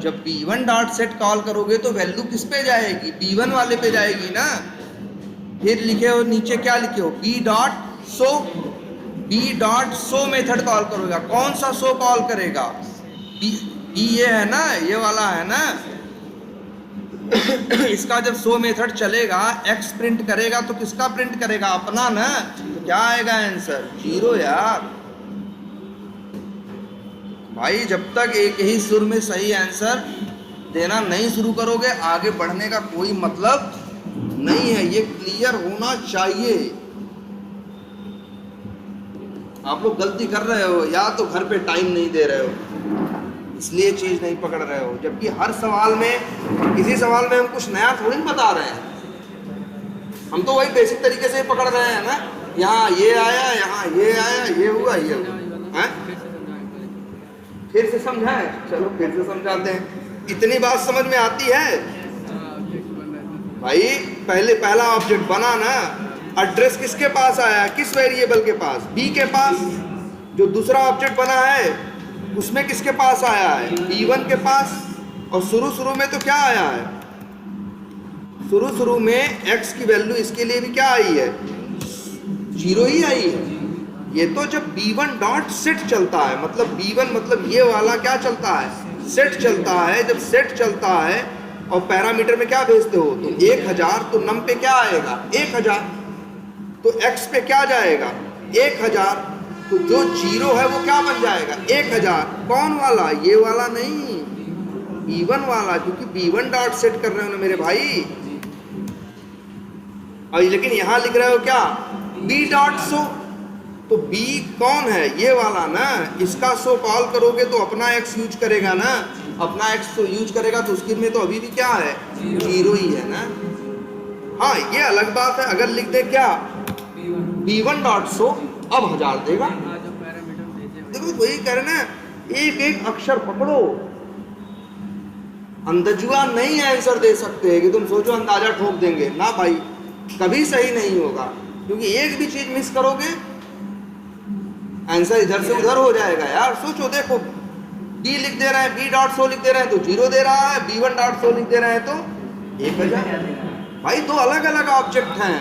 जब b1 डॉट सेट कॉल करोगे तो वैल्यू किस पे जाएगी? b1 वाले पे जाएगी ना। फिर लिखे हो नीचे, क्या लिखे हो? b dot so method call करोगे। कौन सा सो कॉल करेगा? b ये है ना, ये वाला है ना। इसका जब सो मेथड चलेगा, x प्रिंट करेगा तो किसका प्रिंट करेगा? अपना ना। तो क्या आएगा आंसर? 0 यार। भाई जब तक एक ही सुर में सही आंसर देना नहीं शुरू करोगे, आगे बढ़ने का कोई मतलब नहीं है। ये क्लियर होना चाहिए। आप लोग गलती कर रहे हो, या तो घर पे टाइम नहीं दे रहे हो इसलिए चीज नहीं पकड़ रहे हो, जबकि हर सवाल में, किसी सवाल में हम कुछ नया थोड़ी बता रहे हैं। हम तो वही बेसिक तरीके से पकड़ रहे हैं ना। यहाँ ये आया, यहाँ ये आया, ये हुआ, ये हुआ। फिर से समझाएं? चलो फिर से समझाते हैं। इतनी बात समझ में आती है भाई? पहला ऑब्जेक्ट बना ना, एड्रेस किसके पास आया? किस वेरिएबल के पास? बी के पास। जो दूसरा ऑब्जेक्ट बना है उसमें किसके पास आया है? b1 के पास। और शुरू में तो क्या आया है? शुरू में x की वैल्यू इसके लिए भी क्या आई है? 0 ही आई है। ये तो जब b1 डॉट सेट चलता है, मतलब b1 मतलब ये वाला क्या चलता है? सेट चलता है। जब सेट चलता है और पैरामीटर में क्या भेजते हो? तो 1000, तो नम पे क्या आएगा? 1000, तो x पे क्या जाएगा? 1000, तो जो 0 है वो क्या बन जाएगा? 1000। कौन वाला? ये वाला नहीं, b1 वाला, क्योंकि b1 डॉट सेट कर रहे हो ना मेरे भाई। और लेकिन यहां लिख रहे हो क्या? b डॉट सो, तो b कौन है? ये वाला ना। इसका सो कॉल करोगे तो अपना x यूज करेगा ना। अपना x तो यूज करेगा तो उसके में तो अभी भी क्या है? 0 ही है ना। हाँ ये अलग बात है, अगर लिख दे क्या? b1 डॉट सो, अब 1000 देगा। देखो वही कह रहे ना, एक एक अक्षर पकड़ो। अंदाजुआ नहीं आंसर दे सकते कि तुम सोचो अंदाजा ठोक देंगे ना भाई, कभी सही नहीं होगा। क्योंकि एक भी चीज मिस करोगे आंसर इधर से उधर हो जाएगा यार। सोचो, देखो b लिख दे रहे हैं, b डॉट सो लिख दे रहे हैं तो 0 दे रहा है, b1 डॉट सो लिख दे रहे हैं तो 1000। भाई दो अलग अलग ऑब्जेक्ट हैं,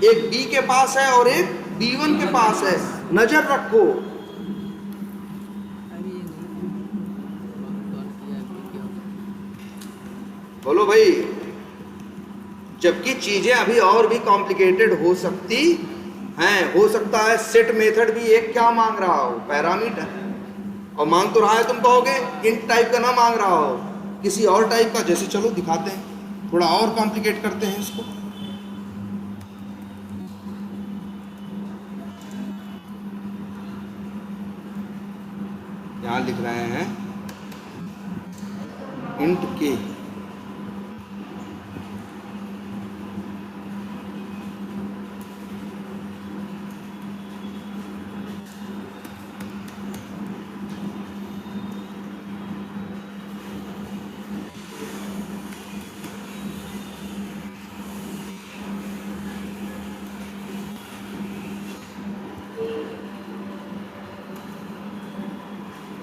एक बी के पास है और एक B1 के पास है, नजर रखो। बोलो भाई, जबकि चीजें अभी और भी कॉम्प्लिकेटेड हो सकती हैं। हो सकता है सेट मेथड भी एक क्या मांग रहा हो, पैरामीटर, और मांग तो रहा है, तुम कहोगे इंट टाइप का ना मांग रहा हो, किसी और टाइप का। जैसे चलो दिखाते हैं, थोड़ा और कॉम्प्लिकेट करते हैं इसको। यहां लिख रहे हैं इंट के,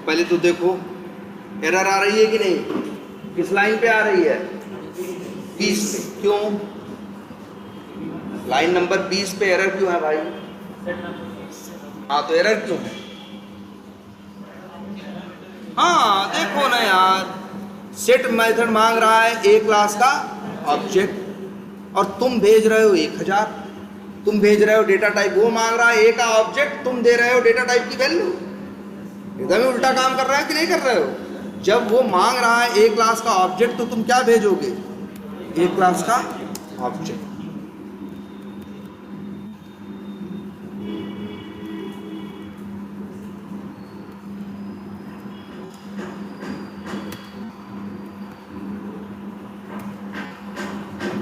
पहले तो देखो एरर आ रही है कि नहीं, किस लाइन पे आ रही है, 20 पे। क्यों लाइन नंबर 20 पे एरर क्यों है भाई? हाँ तो एरर क्यों है? हाँ देखो ना यार, सेट मेथड मांग रहा है ए क्लास का ऑब्जेक्ट, और तुम भेज रहे हो 1000। तुम भेज रहे हो डेटा टाइप, वो मांग रहा है ए का ऑब्जेक्ट, तुम दे रहे हो डेटा टाइप की वैल्यू। एकदम ही उल्टा काम कर रहा है कि नहीं कर रहे हो? जब वो मांग रहा है ए क्लास का ऑब्जेक्ट, तो तुम क्या भेजोगे, ए क्लास का ऑब्जेक्ट।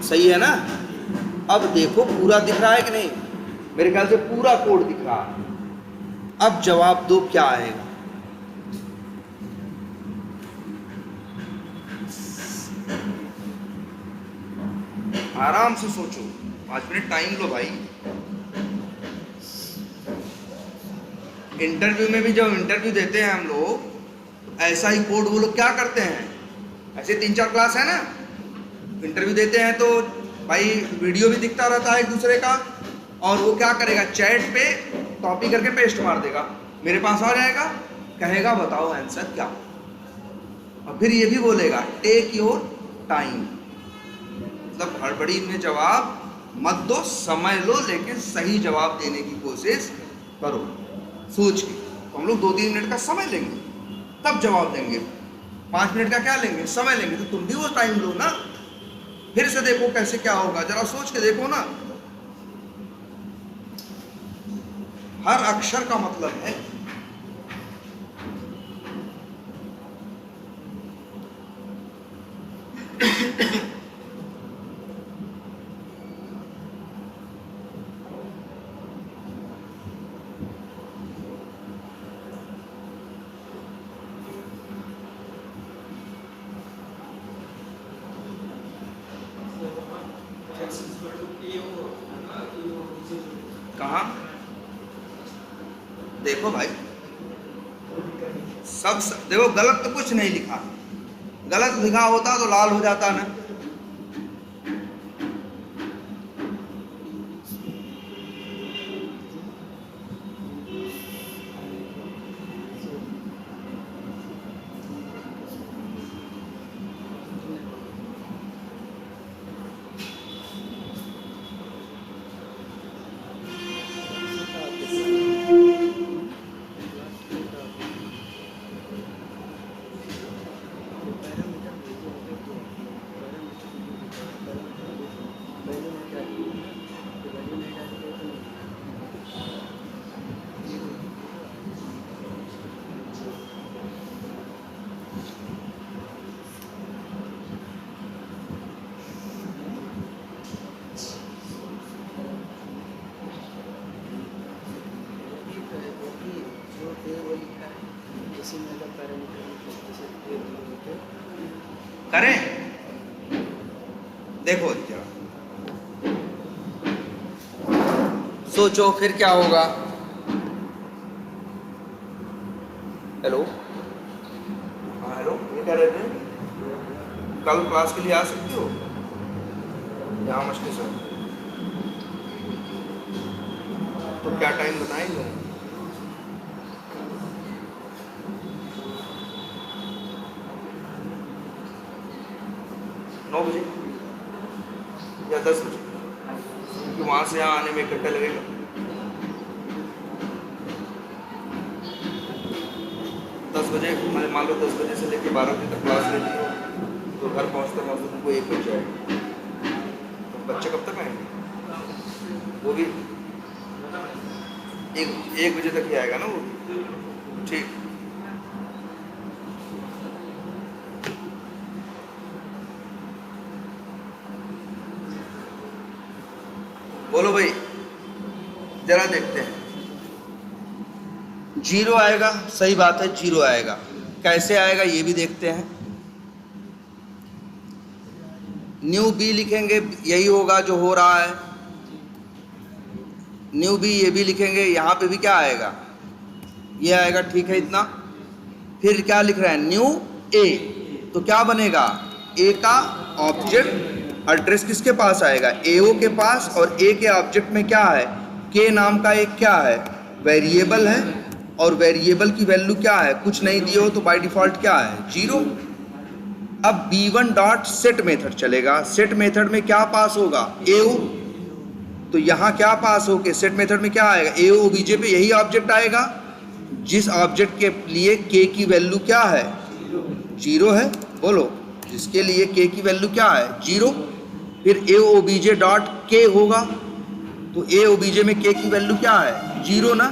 सही है ना? अब देखो पूरा दिख रहा है कि नहीं? मेरे ख्याल से पूरा कोड दिख रहा है। अब जवाब दो क्या आएगा। आराम से सोचो, 5 मिनट टाइम लो भाई। इंटरव्यू में भी जब इंटरव्यू देते हैं हम लोग, तो ऐसा ही कोड वो लोग क्या करते हैं, ऐसे 3-4 क्लास है ना, इंटरव्यू देते हैं तो भाई वीडियो भी दिखता रहता है एक दूसरे का, और वो क्या करेगा, चैट पे कॉपी करके पेस्ट मार देगा, मेरे पास आ जाएगा, कहेगा बताओ आंसर क्या, और फिर ये भी बोलेगा टेक योर टाइम, मतलब हड़बड़ी में जवाब मत दो, समय लो, लेकिन सही जवाब देने की कोशिश करो सोच के। तो हम लोग 2-3 मिनट का समय लेंगे, तब जवाब देंगे। 5 मिनट का क्या लेंगे, समय लेंगे। तो तुम भी वो टाइम लो ना, फिर से देखो कैसे क्या होगा, जरा सोच के देखो ना। हर अक्षर का मतलब है। कहा देखो भाई, सब देखो, गलत तो कुछ नहीं लिखा, गलत लिखा होता तो लाल हो जाता ना। करें देखो जरा सोचो फिर क्या होगा। हेलो, हाँ हेलो, ये कह रहे थे कल क्लास के लिए आ सकती हो? यहाँ मछली सर तो क्या टाइम बताएंगे? 9 बजे या 10 बजे, क्योंकि वहाँ से यहाँ आने में 1 घंटा लगेगा। 10 बजे मैंने मान लो 10 बजे से लेकर 12 बजे तक क्लास लेती है, तो घर पहुँचते पहुँचते तुमको 1 बज जाएगा। तो बच्चे कब तक आएंगे? वो भी 1 बजे तक ही आएगा ना वो। ठीक, बोलो भाई, जरा देखते हैं। 0 आएगा, सही बात है, 0 आएगा। कैसे आएगा ये भी देखते हैं। न्यू बी लिखेंगे, यही होगा जो हो रहा है। न्यू बी, ये भी लिखेंगे, यहाँ पे भी क्या आएगा? ये आएगा, ठीक है इतना। फिर क्या लिख रहे हैं? न्यू ए, तो क्या बनेगा? ए का ऑब्जेक्ट एड्रेस किसके पास आएगा? एओ के पास। और ए के ऑब्जेक्ट में क्या है? के नाम का एक क्या है? वेरिएबल है। और वेरिएबल की वैल्यू क्या है? कुछ नहीं दिए हो तो बाय डिफॉल्ट क्या है? 0। अब b1 डॉट सेट मेथड चलेगा। सेट मेथड में क्या पास होगा? एओ। तो यहाँ क्या पास हो के सेट मेथड में क्या आएगा? एओ ओबीजे पे यही ऑब्जेक्ट आएगा जिस ऑब्जेक्ट के लिए के की वैल्यू क्या है? 0 है। बोलो, जिसके लिए के की वैल्यू क्या है? 0। फिर ए ओबीजे डॉट के होगा, तो ए ओबीजे में के की वैल्यू क्या है? 0 ना।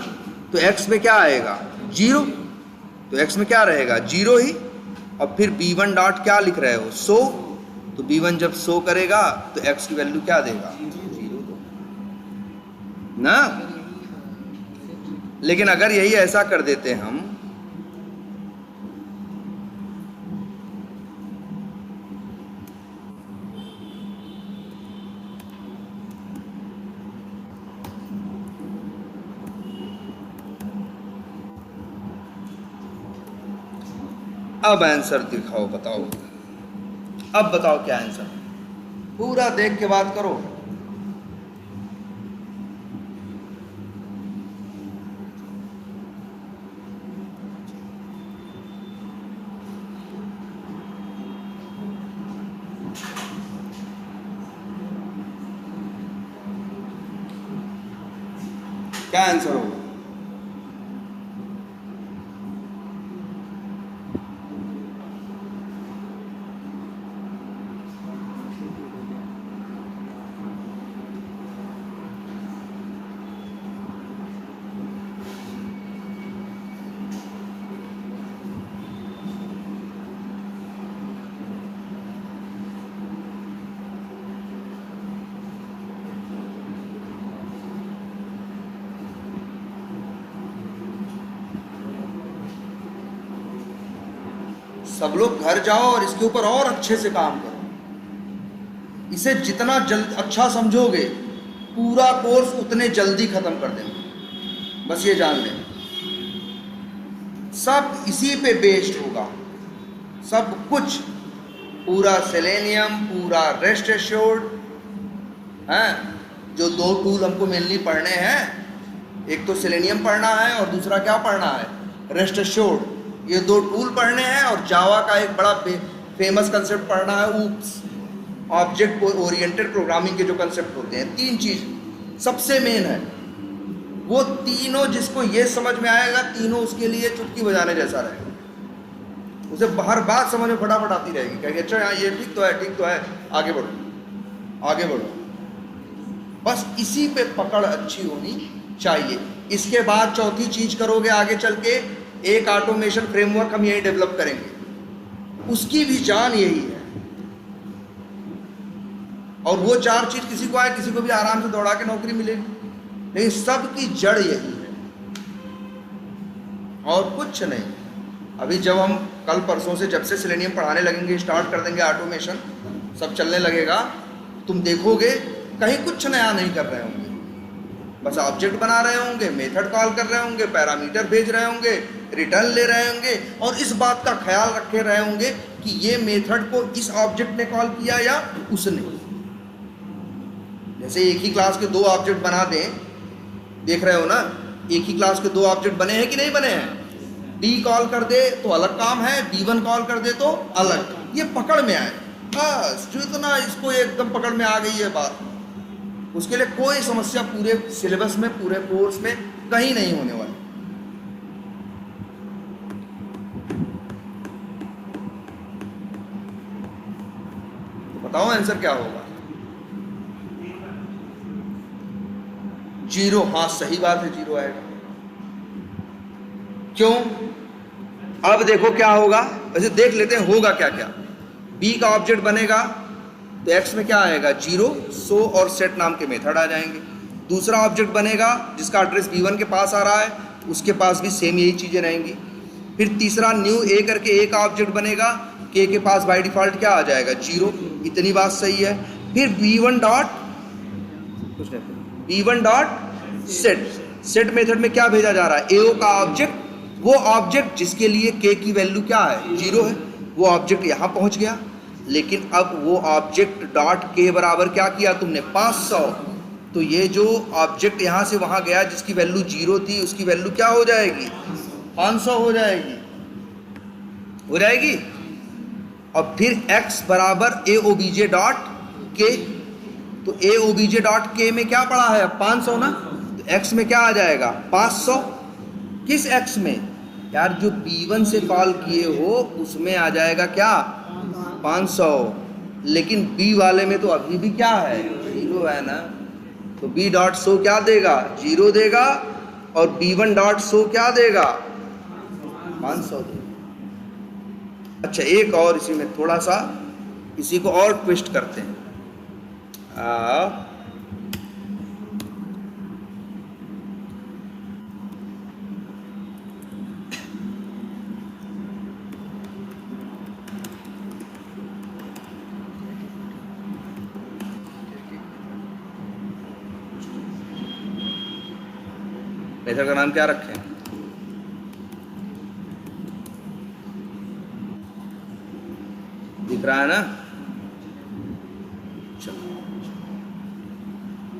तो एक्स में क्या आएगा? 0। तो एक्स में क्या रहेगा? 0 ही। और फिर b1 डॉट क्या लिख रहे हो? सो। तो b1 जब सो करेगा तो x की वैल्यू क्या देगा? 0 ना। लेकिन अगर यही ऐसा कर देते हम, अब आंसर दिखाओ, बताओ। अब बताओ क्या आंसर? पूरा देख के बात करो। क्या आंसर होगा? सब लोग घर जाओ और इसके ऊपर और अच्छे से काम करो। इसे जितना जल्द अच्छा समझोगे, पूरा कोर्स उतने जल्दी खत्म कर देंगे। बस ये जान लें, सब इसी पे बेस्ड होगा। सब कुछ, पूरा सेलेनियम, पूरा रेस्ट एश्योर्ड हैं। जो 2 टूल हमको मेनली पढ़ने हैं, एक तो सेलेनियम पढ़ना है और दूसरा क्या पढ़ना है? Rest assured. ये 2 टूल पढ़ने हैं और जावा का एक बड़ा फेमस कंसेप्ट पढ़ना है, ऊप्स, ऑब्जेक्ट ओरिएंटेड प्रोग्रामिंग के जो कंसेप्ट होते हैं। 3 चीज सबसे मेन है। वो तीनों जिसको ये समझ में आएगा, तीनों उसके लिए चुटकी बजाने जैसा रहेगा। उसे हर बात समझ में फटाफट आती रहेगी, कहेंगे अच्छा यहाँ ये ठीक तो है, ठीक तो है, आगे बढ़ो, आगे बढ़ो। बस इसी पे पकड़ अच्छी होनी चाहिए। इसके बाद चौथी चीज करोगे आगे चल के, एक ऑटोमेशन फ्रेमवर्क हम यही डेवलप करेंगे, उसकी भी जान यही है। और वो 4 चीज किसी को आए, किसी को भी आराम से दौड़ा के नौकरी मिलेगी, लेकिन सबकी जड़ यही है और कुछ नहीं। अभी जब हम कल परसों से जब से सेलेनियम पढ़ाने लगेंगे, स्टार्ट कर देंगे, ऑटोमेशन सब चलने लगेगा, तुम देखोगे कहीं कुछ नया नहीं कर रहे होंगे। बस ऑब्जेक्ट बना रहे होंगे, मेथड कॉल कर रहे होंगे, पैरामीटर भेज रहे होंगे, रिटर्न ले रहे होंगे, और इस बात का ख्याल रखे रहे होंगे कि ये मेथड को इस ऑब्जेक्ट ने कॉल किया या उसने। जैसे एक ही क्लास के दो ऑब्जेक्ट बना दें, देख रहे हो ना, एक ही क्लास के दो ऑब्जेक्ट बने हैं कि नहीं बने हैं? डी कॉल कर दे तो अलग काम है, D1 कॉल कर दे तो अलग। ये पकड़ में आए बस, जो इतना इसको एकदम पकड़ में आ गई है बात, उसके लिए कोई समस्या पूरे सिलेबस में, पूरे कोर्स में कहीं नहीं होने वाली। तो बताओ आंसर क्या होगा? 0। हाँ सही बात है, 0 आएगा। क्यों? अब देखो क्या होगा, वैसे देख लेते हैं होगा क्या क्या। बी का ऑब्जेक्ट बनेगा तो एक्स में क्या आएगा? 0, सो और सेट नाम के मेथड आ जाएंगे। दूसरा ऑब्जेक्ट बनेगा जिसका एड्रेस B1 के पास आ रहा है, उसके पास भी सेम यही चीज़ें रहेंगी। फिर तीसरा न्यू ए करके ए का ऑब्जेक्ट बनेगा, के पास बाय डिफ़ॉल्ट क्या आ जाएगा? 0। इतनी बात सही है। फिर B1 डॉट सेट मेथड में क्या भेजा जा रहा है? एओ का ऑब्जेक्ट, वो ऑब्जेक्ट जिसके लिए के की वैल्यू क्या है? 0 है, वो ऑब्जेक्ट यहाँ पहुँच गया। लेकिन अब वो ऑब्जेक्ट डॉट के बराबर क्या किया तुमने? 500। तो ये जो ऑब्जेक्ट यहाँ से वहाँ गया जिसकी वैल्यू 0 थी, उसकी वैल्यू क्या हो जाएगी? 500 हो जाएगी, हो जाएगी। और फिर x बराबर ए ओ बी जे डॉट के, तो ए ओ बी जे डॉट के में क्या पड़ा है? 500 ना, तो x में क्या आ जाएगा? 500। किस x में यार? जो B1 से कॉल किए हो उसमें आ जाएगा क्या? 500। लेकिन B वाले में तो अभी भी क्या है? 0 है ना, तो B डॉट शो क्या देगा? 0 देगा। और B1 डॉट शो क्या देगा? 500 देगा। अच्छा, एक और इसी में थोड़ा सा इसी को और ट्विस्ट करते हैं। मेथड का नाम क्या रखें? दिख रहा है ना? चलो,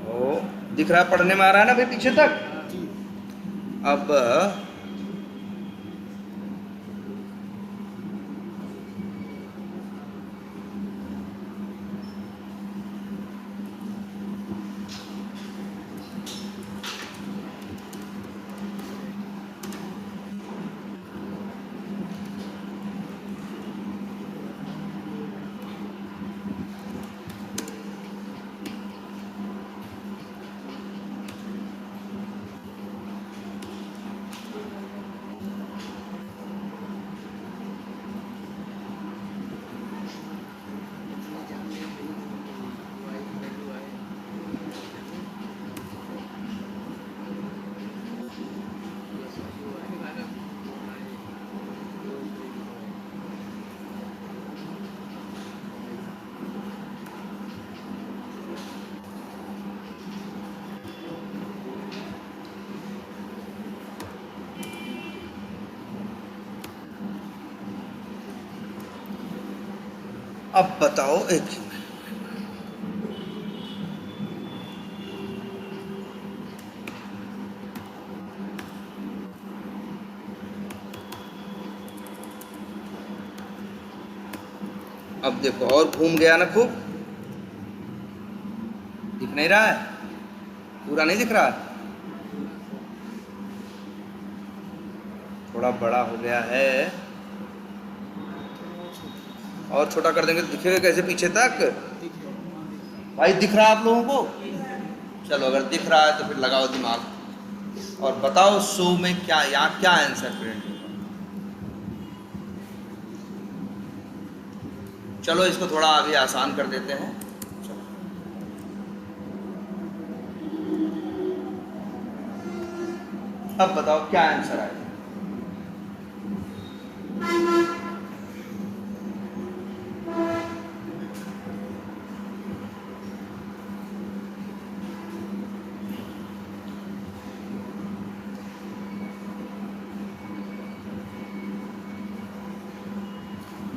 ओ दिख रहा है, पढ़ने में आ रहा है ना भाई पीछे तक? अब बताओ एक, अब देखो और घूम गया ना खूब, दिख नहीं रहा है? पूरा नहीं दिख रहा है, थोड़ा बड़ा हो गया है। और छोटा कर देंगे तो दिखेगा कैसे पीछे तक? भाई दिख रहा है आप लोगों को? चलो अगर दिख रहा है तो फिर लगाओ दिमाग और बताओ शो में क्या, यहाँ क्या आंसर प्रिंट होगा? चलो इसको थोड़ा आगे आसान कर देते हैं। चलो। अब बताओ क्या आंसर आएगा?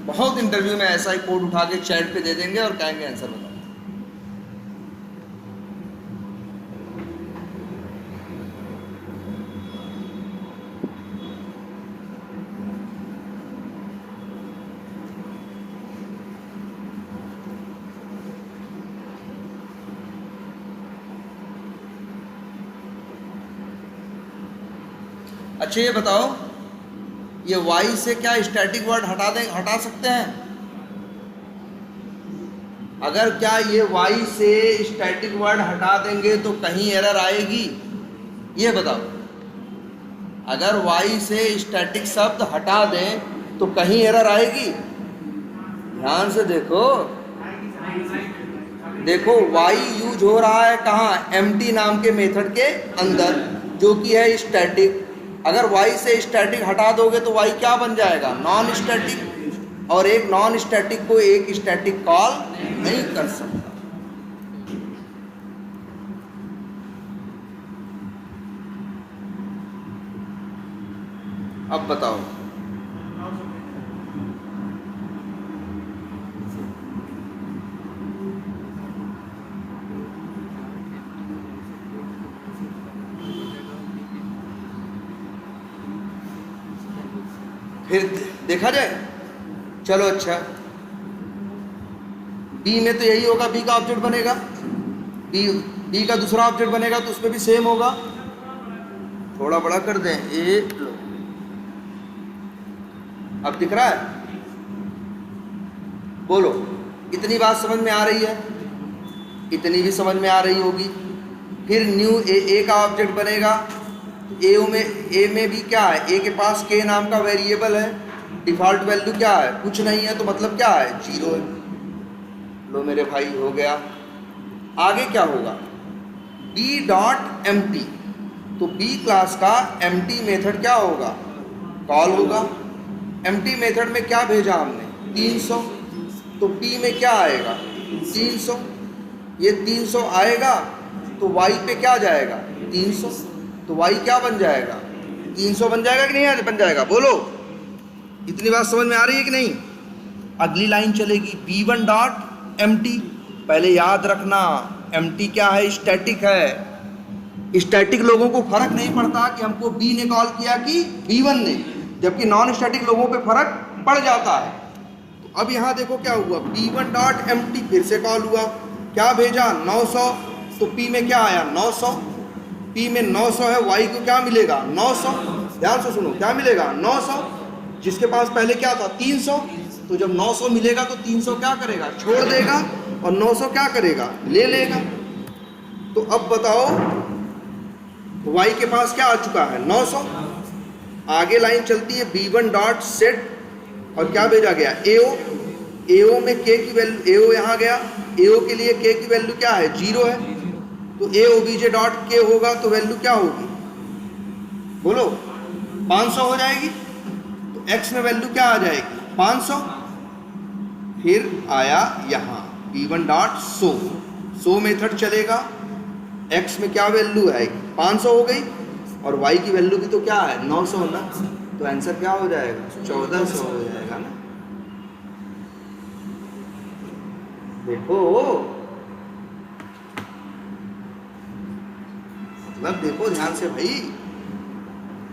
बहुत इंटरव्यू में ऐसा ही कोड उठा के चैट पे दे देंगे और कहेंगे आंसर बताओ। अच्छा ये बताओ, ये y से क्या स्टैटिक वर्ड हटा सकते हैं? अगर क्या ये y से स्टैटिक वर्ड हटा देंगे तो कहीं एरर आएगी? ये बताओ, अगर y से स्टैटिक शब्द हटा दें तो कहीं एरर आएगी? ध्यान से देखो, देखो y यूज हो रहा है कहाँ? empty नाम के मेथड के अंदर, जो कि है स्टैटिक। अगर y से स्टैटिक हटा दोगे तो y क्या बन जाएगा? Non static. और एक नॉन स्टैटिक को एक स्टैटिक कॉल नहीं कर सकता। अब बताओ, फिर देखा जाए। चलो अच्छा, बी में तो यही होगा, बी का ऑब्जेक्ट बनेगा, बी का दूसरा ऑब्जेक्ट बनेगा तो उसमें भी सेम होगा। थोड़ा बड़ा कर दें, ए लो, अब दिख रहा है? बोलो, इतनी बात समझ में आ रही है? इतनी भी समझ में आ रही होगी। फिर न्यू ए का ऑब्जेक्ट बनेगा, ए में भी क्या है? ए के पास के नाम का वेरिएबल है, डिफॉल्ट वैल्यू क्या है? कुछ नहीं है, तो मतलब क्या है? 0 है। लो मेरे भाई, हो गया। आगे क्या होगा? बी डॉट एम टी, तो बी क्लास का एम्प्टी मेथड क्या होगा? कॉल होगा। एम्प्टी मेथड में क्या भेजा हमने? 300, तो बी में क्या आएगा? 300। ये 300 आएगा तो y पे क्या जाएगा? 300, तो y क्या बन जाएगा? 300 बन जाएगा कि नहीं बन जाएगा? बोलो, इतनी बात समझ में आ रही है कि नहीं? अगली लाइन चलेगी, b1 डॉट एम टी। पहले याद रखना, एम टी क्या है? स्टैटिक है। स्टैटिक लोगों को फर्क नहीं पड़ता कि हमको बी ने कॉल किया कि b1 ने, जबकि नॉन स्टैटिक लोगों पे फर्क पड़ जाता है। तो अब यहाँ देखो क्या हुआ, b1 डॉट एम टी फिर से कॉल हुआ, क्या भेजा? 900, तो p में क्या आया? 900। p में 900 है, y को क्या मिलेगा? 900। ध्यान से सुनो, क्या मिलेगा? 900। जिसके पास पहले क्या था? 300। तो जब 900 मिलेगा तो 300 क्या करेगा? छोड़ देगा, और 900 क्या करेगा? ले लेगा। तो अब बताओ, y के पास क्या आ चुका है? 900। आगे लाइन चलती है, b1 डॉट सेट, और क्या भेजा गया? ao। ao में k की वैल्यू, ao यहाँ गया, ao के लिए k की वैल्यू क्या है? 0 है, तो a obj डॉट k होगा, तो वैल्यू क्या होगी? बोलो, 500 हो जाएगी। तो x में वैल्यू क्या आ जाएगी? 500। फिर आया यहाँ b1 डॉट शो मेथड चलेगा, x में क्या वैल्यू आएगी? 500 हो गई, और y की वैल्यू भी तो क्या है? 900 ना, तो आंसर क्या हो जाएगा? 1400 हो जाएगा ना। देखो, मतलब देखो ध्यान से भाई,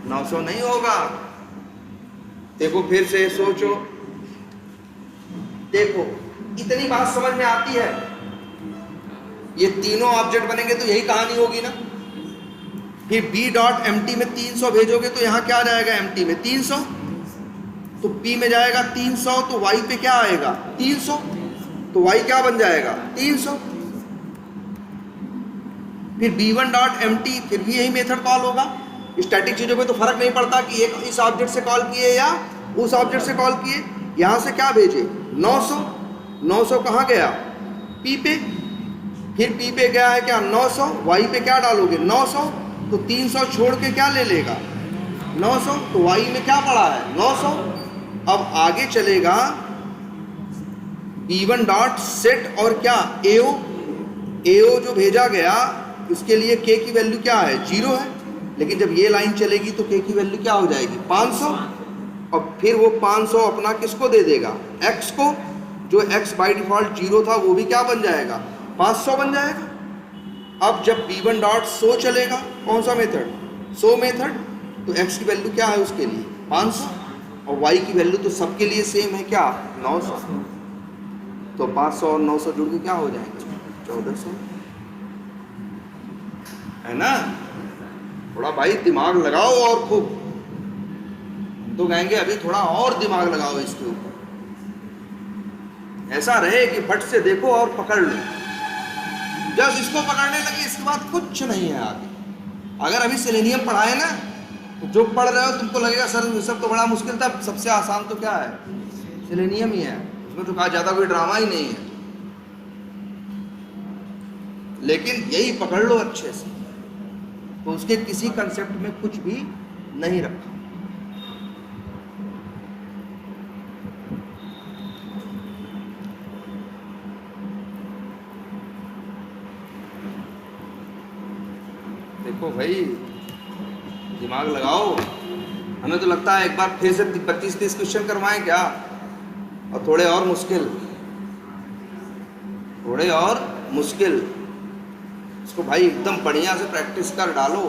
900 नहीं होगा। देखो फिर से सोचो, देखो इतनी बात समझ में आती है। ये तीनों ऑब्जेक्ट बनेंगे तो यही कहानी होगी ना। फिर b डॉट एम टी में 300 भेजोगे तो यहाँ क्या जाएगा? एम टी में 300, तो p में जाएगा 300, तो y पे क्या आएगा? 300, तो y क्या बन जाएगा? 300। फिर b1 डॉट एम टी, फिर भी यही मेथड कॉल होगा। स्टैटिक चीज़ों पे तो फर्क नहीं पड़ता कि एक इस ऑब्जेक्ट से कॉल किए या उस ऑब्जेक्ट से कॉल किए। यहाँ से क्या भेजे? 900। 900 कहाँ गया? p पे। फिर p पे गया है क्या? 900। y पे क्या डालोगे? 900, तो 300 छोड़ के क्या ले लेगा? 900, तो y में क्या पड़ा है? 900। अब आगे चलेगा b1 डॉट सेट, और क्या? ao जो भेजा गया उसके लिए k की वैल्यू क्या है? 0 है, लेकिन जब ये लाइन चलेगी तो k की वैल्यू क्या हो जाएगी? 500। और फिर वो 500 अपना किसको दे देगा? x को, जो x बाई डिफॉल्ट 0 था वो भी क्या बन जाएगा? 500 बन जाएगा। अब जब b1 डॉट शो चलेगा, कौन सा मेथड? शो मेथड, तो x की वैल्यू क्या है उसके लिए? 500, और y की वैल्यू तो सबके लिए सेम है, क्या? 900। तो 500 और 900 जुड़ के क्या हो जाएंगे? 1400, है ना। थोड़ा भाई दिमाग लगाओ और खूब। तो कहेंगे अभी थोड़ा और दिमाग लगाओ इसके ऊपर, ऐसा रहे कि फट से देखो और पकड़ लो। जब इसको पकड़ने लगे इसके बाद कुछ नहीं है आगे। अगर अभी सेलेनियम पढ़ाए ना तो जो पढ़ रहे हो तुमको लगेगा सर ये सब तो बड़ा मुश्किल था, सबसे आसान तो क्या है, सेलेनियम ही है, उसमें तो कहा ज़्यादा कोई ड्रामा ही नहीं है। लेकिन यही पकड़ लो अच्छे से तो उसके किसी कंसेप्ट में कुछ भी नहीं रखा। देखो भाई दिमाग लगाओ। हमें तो लगता है एक बार फिर से 25-30 क्वेश्चन करवाएं क्या, और थोड़े और मुश्किल। इसको भाई एकदम बढ़िया से प्रैक्टिस कर डालो।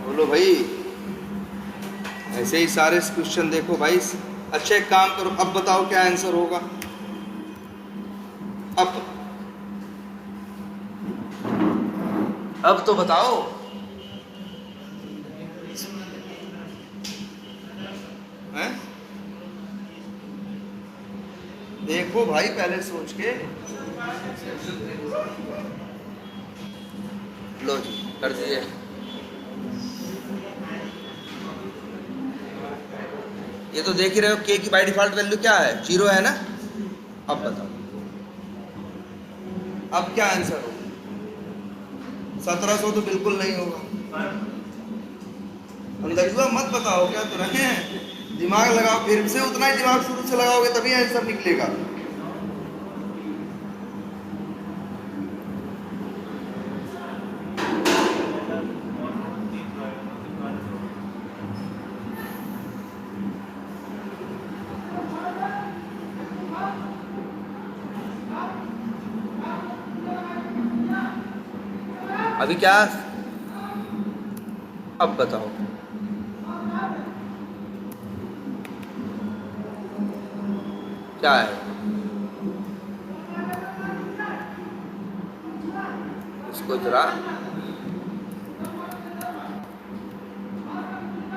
बोलो भाई, ऐसे ही सारे क्वेश्चन देखो भाई। अच्छा एक काम करो, अब बताओ क्या आंसर होगा। अब तो बताओ। हैं? देखो भाई पहले सोच के। लो जी कर दिए। ये तो देख ही रहे हो के की बाय डिफॉल्ट वैल्यू क्या है, 0 है ना। अब बताओ अब क्या आंसर होगा। 1700 तो बिल्कुल नहीं होगा। अंदाजुआ मत बताओ क्या तो रहे हैं, दिमाग लगाओ, फिर से उतना ही दिमाग शुरू से लगाओगे तभी आंसर निकलेगा। अभी क्या, अब बताओ क्या है। इसको जरा,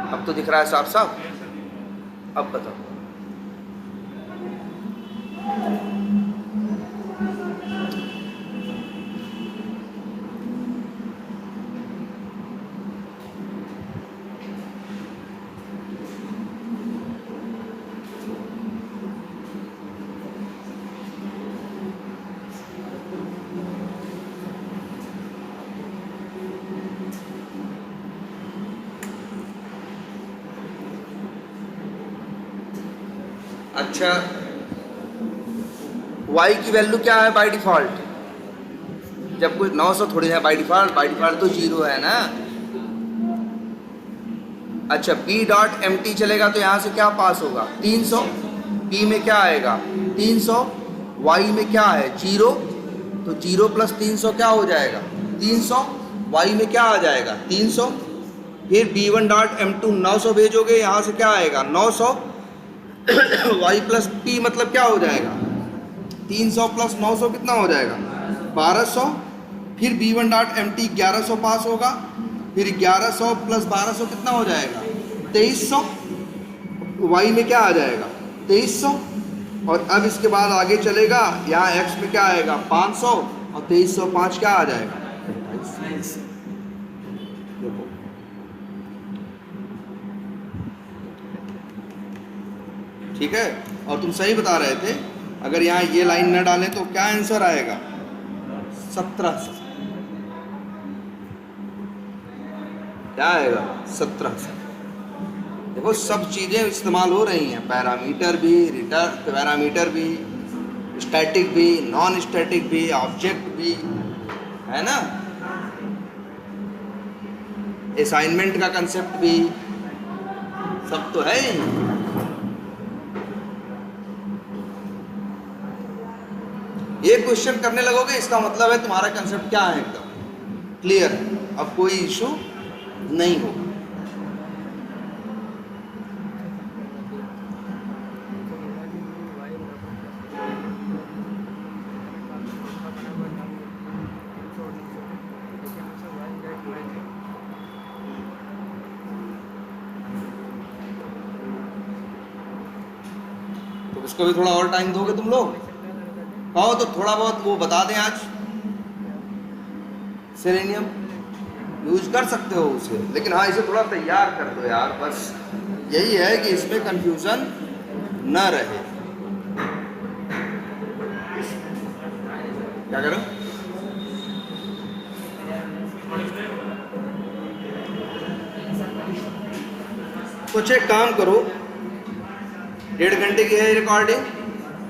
अब तो दिख रहा है साफ साफ। अब बताओ अच्छा y की वैल्यू क्या है बाय डिफॉल्ट, जब कोई 900 थोड़ी है बाय डिफॉल्ट तो 0 है ना। अच्छा b डॉट एम टी चलेगा तो यहाँ से क्या पास होगा 300, b में क्या आएगा 300, y में क्या है 0, तो 0 प्लस 300 क्या हो जाएगा 300, y में क्या आ जाएगा 300। फिर b1 डॉट m2 900 भेजोगे, यहाँ से क्या आएगा 900, y प्लस p मतलब क्या हो जाएगा 300 प्लस 900 कितना हो जाएगा 1200। फिर b1 डॉट mt 1100 पास होगा, फिर 1100 प्लस 1200 कितना हो जाएगा 2300, y में क्या आ जाएगा 2300। और अब इसके बाद आगे चलेगा, यहाँ x में क्या आएगा 500 और 2305 क्या आ जाएगा 28। देखो ठीक है, और तुम सही बता रहे थे, अगर यहाँ ये लाइन न डालें तो क्या आंसर आएगा 1700। क्या आएगा 1700। देखो सब चीज़ें इस्तेमाल हो रही हैं, पैरामीटर भी, पैरामीटर भी, स्टैटिक भी, नॉन स्टैटिक भी, ऑब्जेक्ट भी, है ना, असाइनमेंट का कंसेप्ट भी, सब तो है ही। ये क्वेश्चन करने लगोगे इसका मतलब है तुम्हारा कंसेप्ट क्या है, एकदम क्लियर है, अब कोई इशू नहीं होगा। तो उसको भी थोड़ा और टाइम दोगे तुम लोग? कहो तो थोड़ा बहुत वो बता दें आज। सेलेनियम यूज कर सकते हो उसे, लेकिन हाँ इसे थोड़ा तैयार कर दो यार, बस यही है कि इसमें कंफ्यूजन न रहे। क्या करो? कुछ एक काम करो, 1.5 घंटे की है रिकॉर्डिंग,